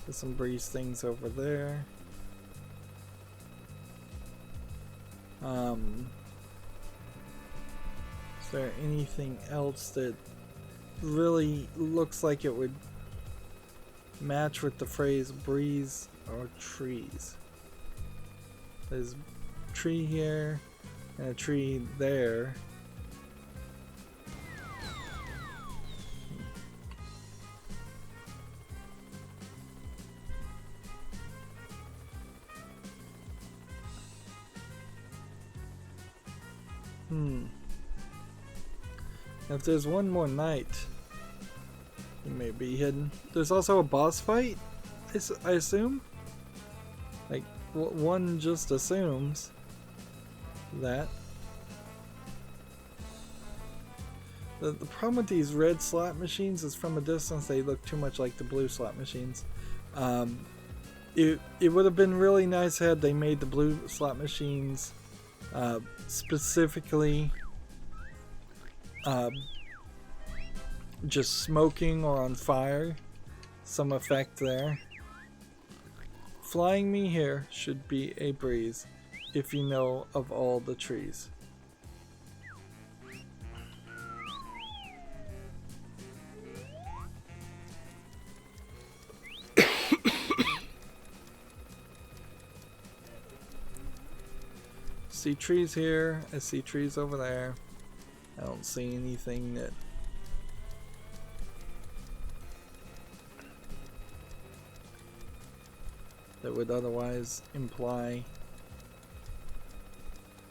There's some breeze things over there. Is there anything else that really looks like it would match with the phrase breeze or trees? There's a tree here and a tree there. If there's one more night, he may be hidden. There's also a boss fight, I assume? Like, one just assumes that. The problem with these red slot machines is from a distance they look too much like the blue slot machines. It would have been really nice had they made the blue slot machines specifically just smoking or on fire, some effect there. Flying me here should be a breeze if you know of all the trees. See trees here, I see trees over there. I don't see anything that would otherwise imply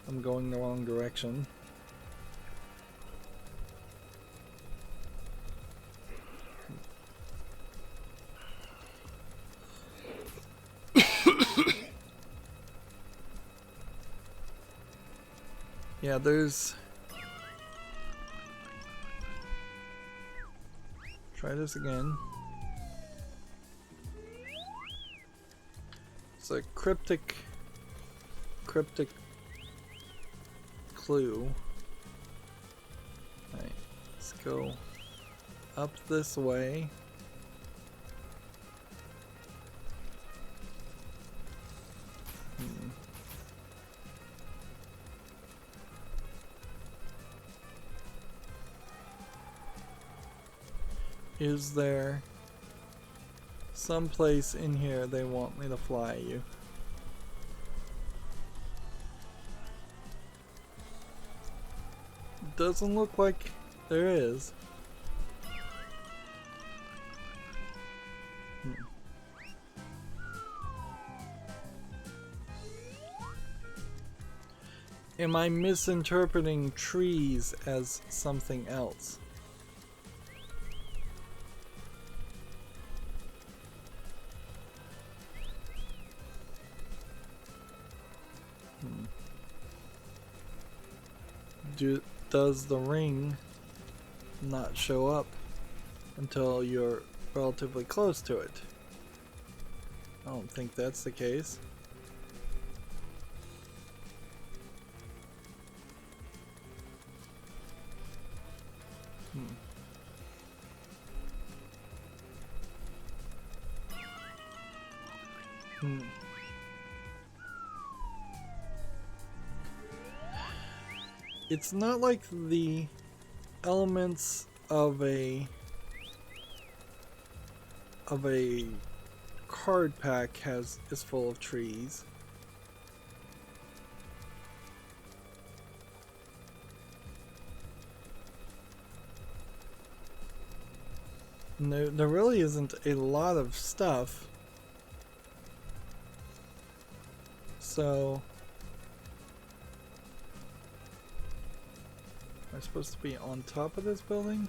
I'm going the wrong direction. Yeah, there's... Try this again. It's a cryptic clue. Alright, let's go up this way. Is there some place in here they want me to fly you? Doesn't look like there is. Am I misinterpreting trees as something else? Does the ring not show up until you're relatively close to it? I don't think that's the case. It's not like the elements of a card pack is full of trees. No, there really isn't a lot of stuff. So am I supposed to be on top of this building?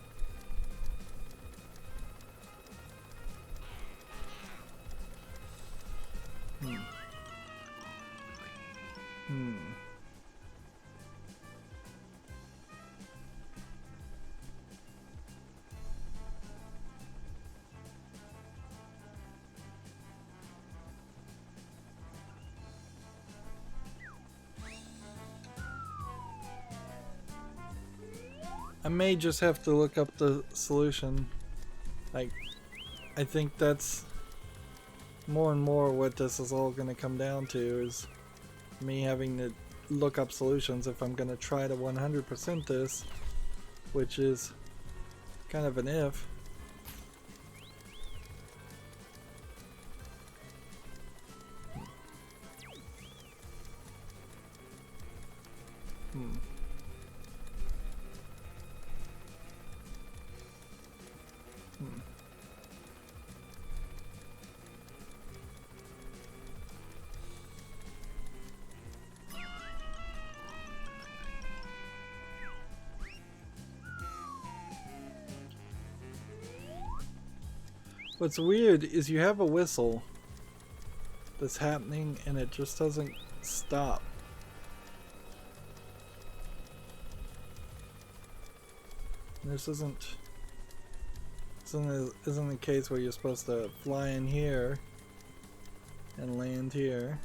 I may just have to look up the solution. Like, I think that's more and more what this is all going to come down to, is me having to look up solutions if I'm going to try to 100% this, which is kind of an if. What's weird is you have a whistle that's happening and it just doesn't stop. This isn't the case where you're supposed to fly in here and land here.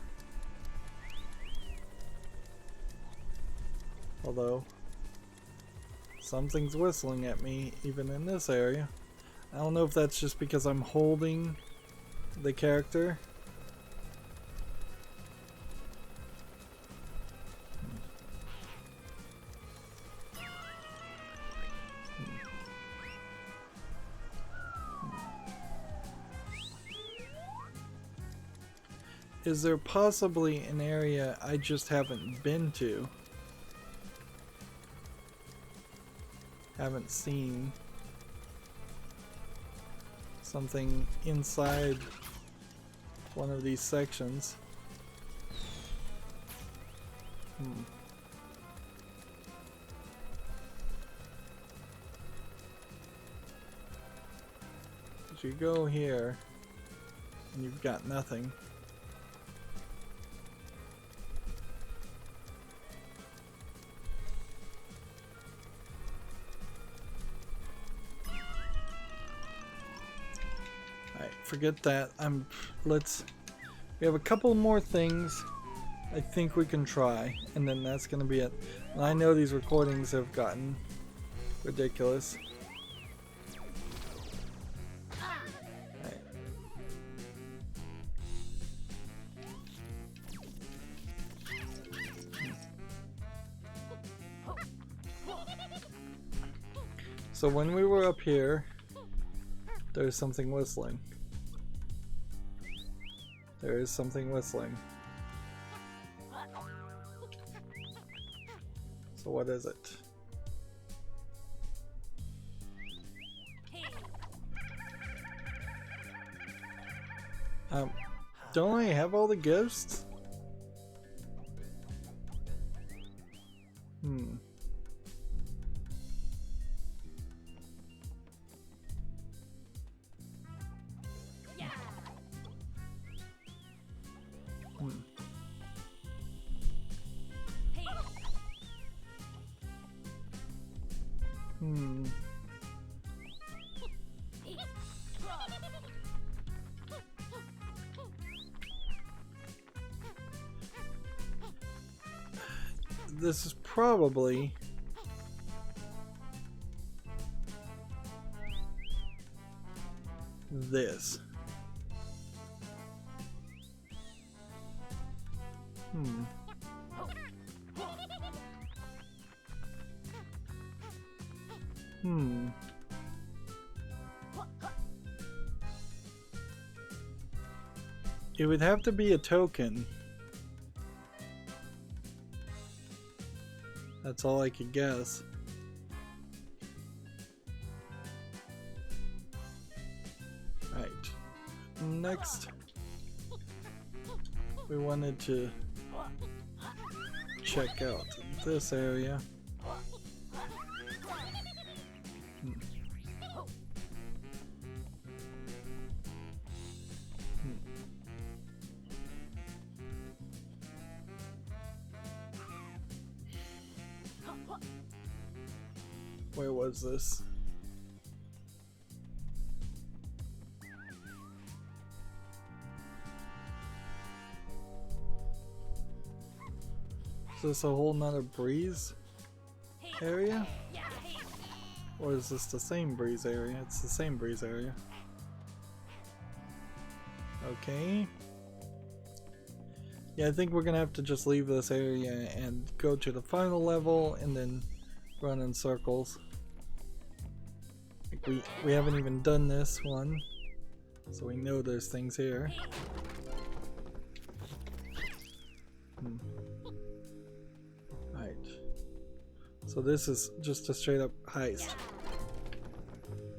Although something's whistling at me even in this area. I don't know if that's just because I'm holding the character. Is there possibly an area I just haven't been to? Haven't seen? Something inside one of these sections. If you go here and you've got nothing. Forget that. We have a couple more things I think we can try, and then that's gonna be it. And I know these recordings have gotten ridiculous. So when we were up here, there's something whistling. There is something whistling. So what is it? Don't I have all the ghosts? Hmm. Hmm. This is probably this. Hmm. Hmm. It would have to be a token. That's all I could guess. Right. Next, we wanted to check out this area. Where was this? Is this a whole nother breeze area? Or is this the same breeze area? It's the same breeze area. Okay. Yeah, I think we're gonna have to just leave this area and go to the final level and then run in circles. Like we haven't even done this one, so we know there's things here. Right. So this is just a straight up heist.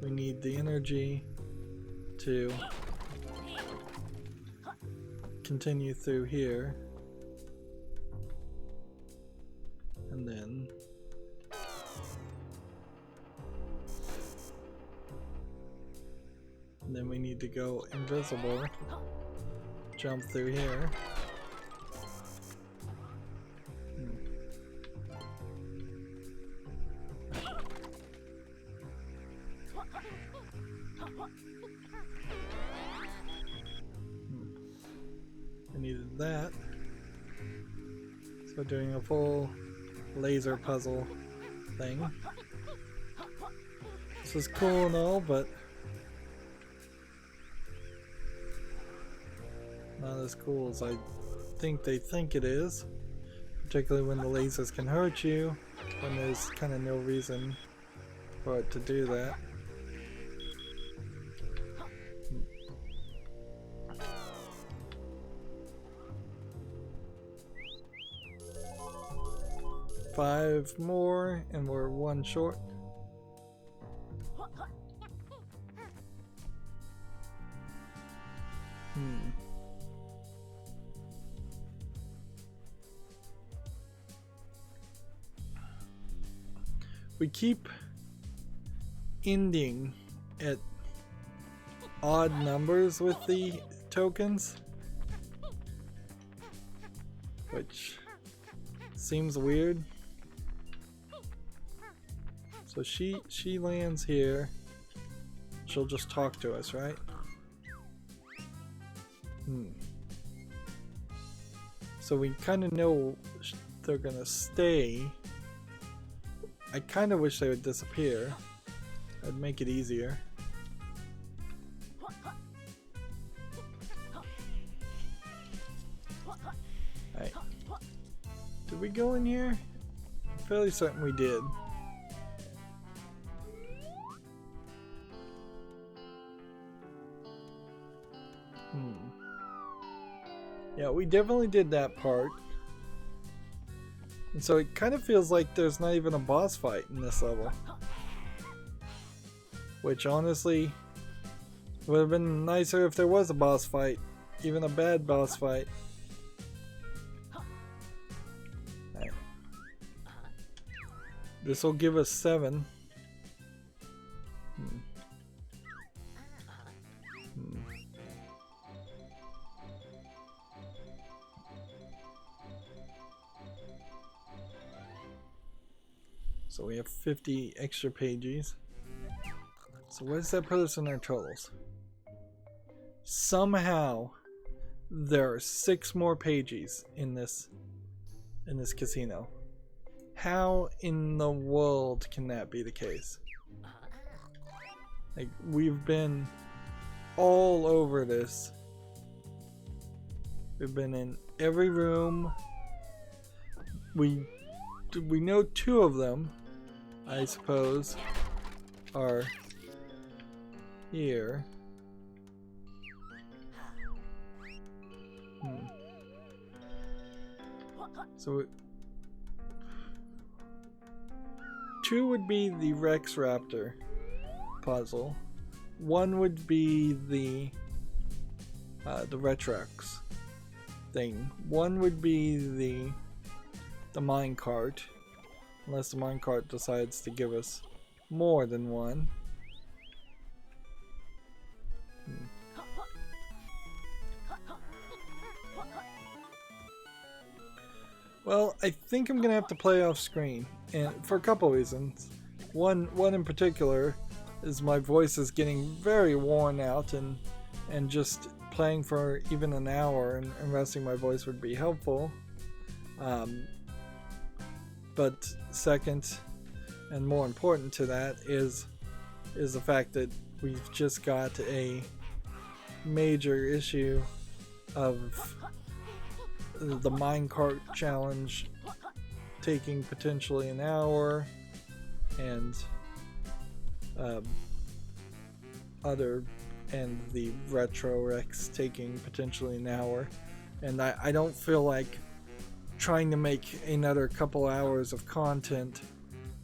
We need the energy to continue through here. And then we need to go invisible, jump through here. I needed that. So doing a full laser puzzle thing. This is cool and all, but not as cool as I think they think it is. Particularly when the lasers can hurt you, when there's kind of no reason for it to do that. Five more and we're one short. We keep ending at odd numbers with the tokens, which seems weird. So she lands here. She'll just talk to us, right? So we kind of know they're gonna stay. I kind of wish they would disappear. That'd make it easier. Alright. Did we go in here? I'm fairly certain we did. Yeah, we definitely did that part. And so it kind of feels like there's not even a boss fight in this level. Which honestly would have been nicer if there was a boss fight. Even a bad boss fight. Right. This will give us 7. So we have 50 extra pages. So where does that put us in our totals? Somehow there are 6 more pages in this casino. How in the world can that be the case? Like, we've been all over this. We've been in every room. We know 2 of them, I suppose, are here. So 2 would be the Rex Raptor puzzle. 1 would be the Retrox thing. 1 would be the minecart, unless the minecart decides to give us more than 1. Well, I think I'm gonna have to play off screen, and for a couple reasons. One in particular is my voice is getting very worn out, and just playing for even an hour and resting my voice would be helpful. But second, and more important to that, is the fact that we've just got a major issue of the minecart challenge taking potentially an hour, and the Retro Rex taking potentially an hour, and I don't feel like trying to make another couple hours of content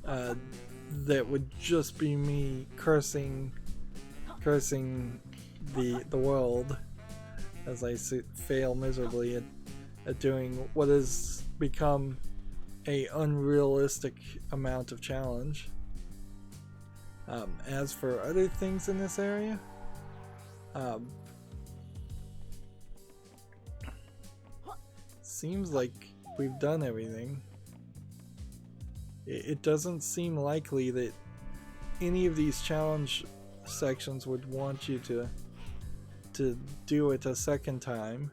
that would just be me cursing the world as I fail miserably at doing what has become a unrealistic amount of challenge. As for other things in this area, seems like we've done everything. It doesn't seem likely that any of these challenge sections would want you to do it a second time.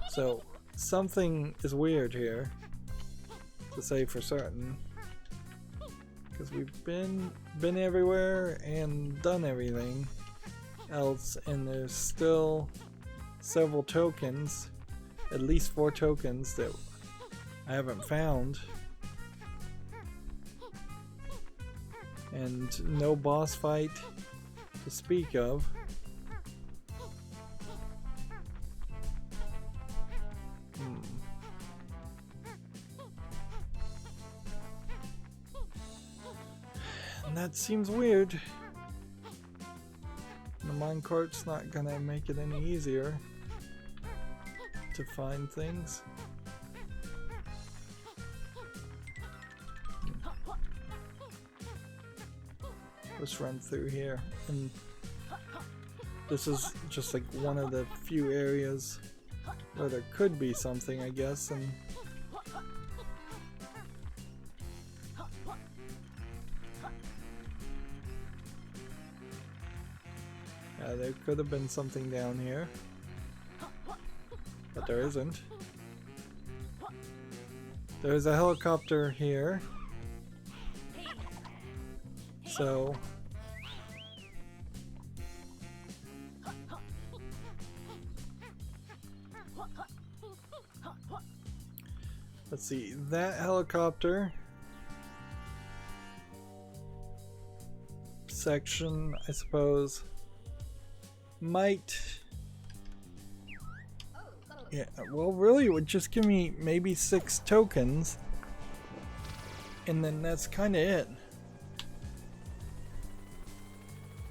So something is weird here, to say for certain, because we've been everywhere and done everything else, and there's still several tokens, at least 4 tokens that I haven't found, and no boss fight to speak of. And that seems weird. The minecart's not gonna make it any easier to find things. Let's run through here, and this is just like one of the few areas where there could be something, I guess, and yeah, there could have been something down here, but there isn't. There's a helicopter here, so let's see, that helicopter section, I suppose, might... Yeah, well really it would just give me maybe 6 tokens. And then that's kinda it.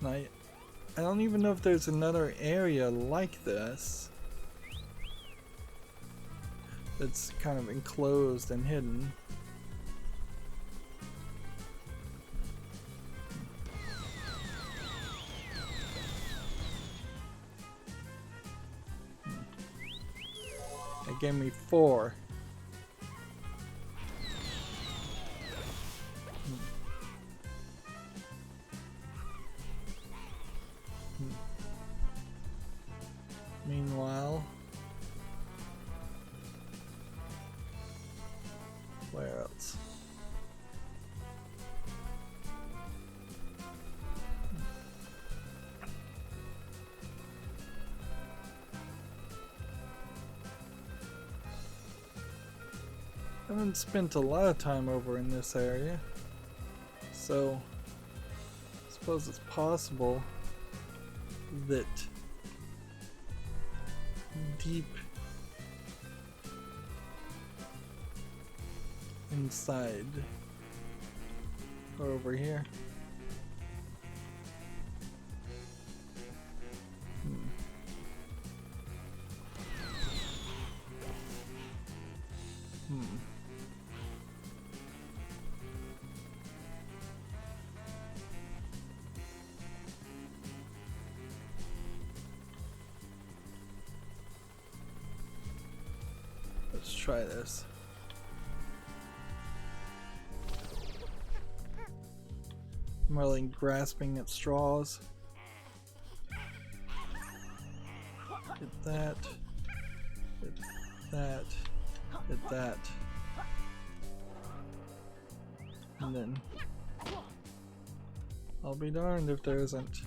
And I don't even know if there's another area like this that's kind of enclosed and hidden. It gave me 4. Meanwhile, where else? I haven't spent a lot of time over in this area, so I suppose it's possible that deep inside or over here. Let's try this. I'm really grasping at straws. Hit that. Hit that. Hit that. And then I'll be darned if there isn't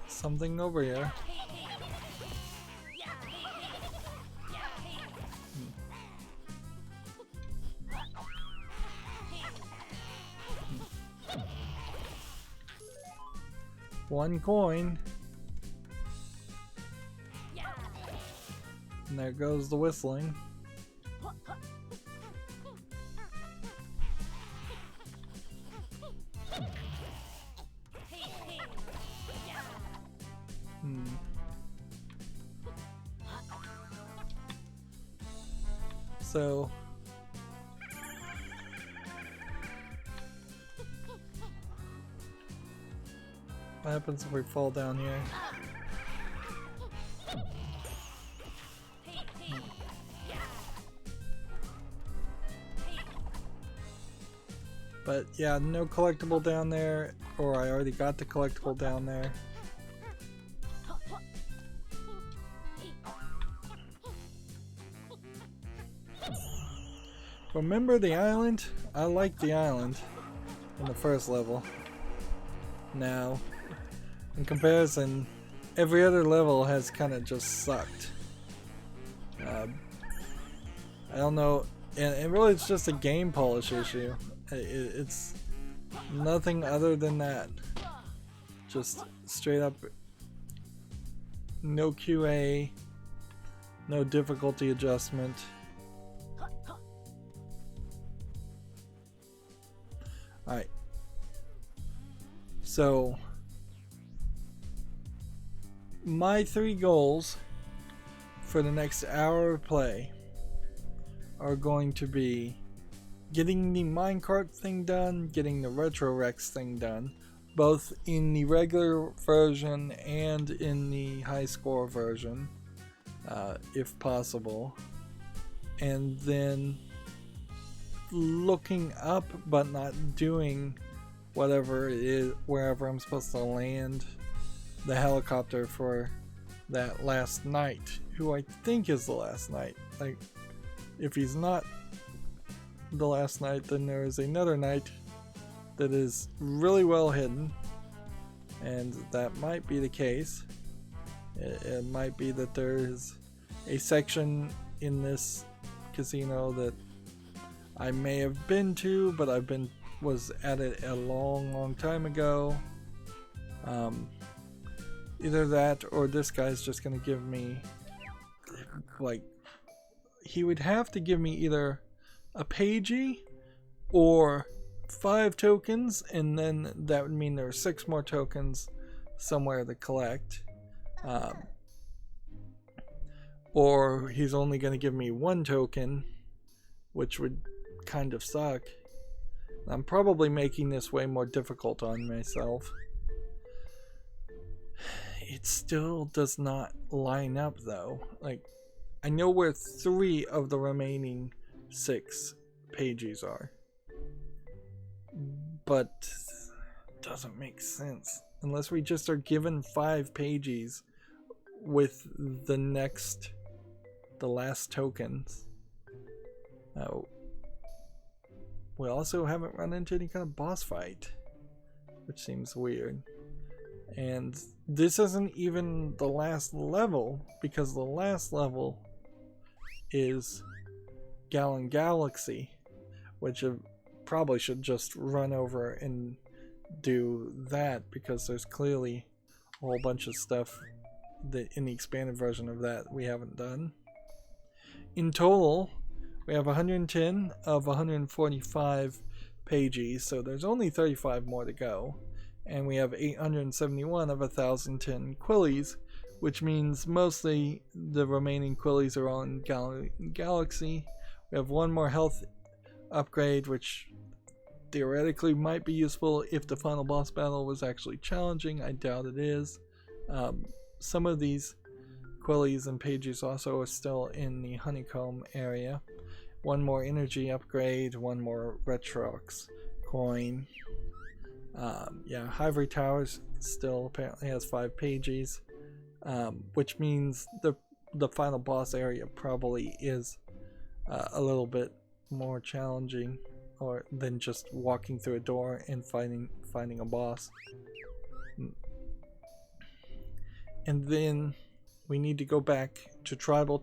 something over here. One coin. And there goes the whistling. So what happens if we fall down here? But yeah, no collectible down there, or I already got the collectible down there. Remember the island? I liked the island in the first level. Now, in comparison, every other level has kind of just sucked. I don't know, and really it's just a game polish issue. It's nothing other than that. Just straight up no QA, no difficulty adjustment. Alright. So my 3 goals for the next hour of play are going to be getting the minecart thing done, getting the Retro Rex thing done, both in the regular version and in the high score version, if possible, and then looking up but not doing whatever it is, wherever I'm supposed to land the helicopter for that last knight, who I think is the last knight. Like, if he's not the last knight, then there is another knight that is really well hidden, and that might be the case. It might be that there is a section in this casino that I may have been to, but was at it a long time ago. Either that or this guy's just gonna give me, like, he would have to give me either a Pagey or 5 tokens, and then that would mean there are 6 more tokens somewhere to collect. Or he's only going to give me 1 token, which would kind of suck. I'm probably making this way more difficult on myself. It still does not line up though. Like, I know where 3 of the remaining 6 pages are, but it doesn't make sense unless we just are given 5 pages with the last tokens. We also haven't run into any kind of boss fight, which seems weird. And this isn't even the last level, because the last level is Galan Galaxy, which probably should just run over and do that, because there's clearly a whole bunch of stuff that in the expanded version of that we haven't done. In total, we have 110 of 145 pages, so there's only 35 more to go. And we have 871 of 1010 Quillies, which means mostly the remaining Quillies are on Galaxy. We have 1 more health upgrade, which theoretically might be useful if the final boss battle was actually challenging. I doubt it is. Some of these Quillies and pages also are still in the Honeycomb area. 1 more energy upgrade, 1 more Retrox coin. Yeah, Ivory Towers still apparently has 5 pages, which means the final boss area probably is a little bit more challenging than just walking through a door and finding a boss. And then we need to go back to Tribal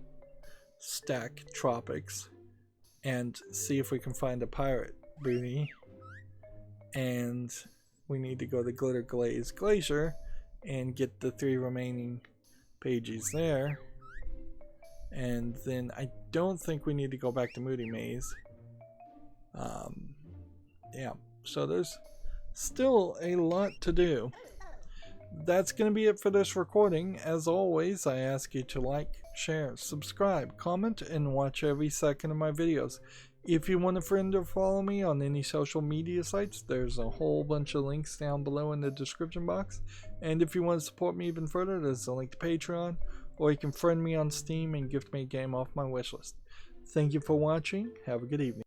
Stack Tropics and see if we can find a pirate booty. And we need to go to Glitter Glaze Glacier and get the 3 remaining pages there. And then I don't think we need to go back to Moody Maze. Yeah, so there's still a lot to do. That's going to be it for this recording. As always, I ask you to like, share, subscribe, comment, and watch every second of my videos. If you want a friend or follow me on any social media sites, there's a whole bunch of links down below in the description box. And if you want to support me even further, there's a link to Patreon, or you can friend me on Steam and gift me a game off my wishlist. Thank you for watching. Have a good evening.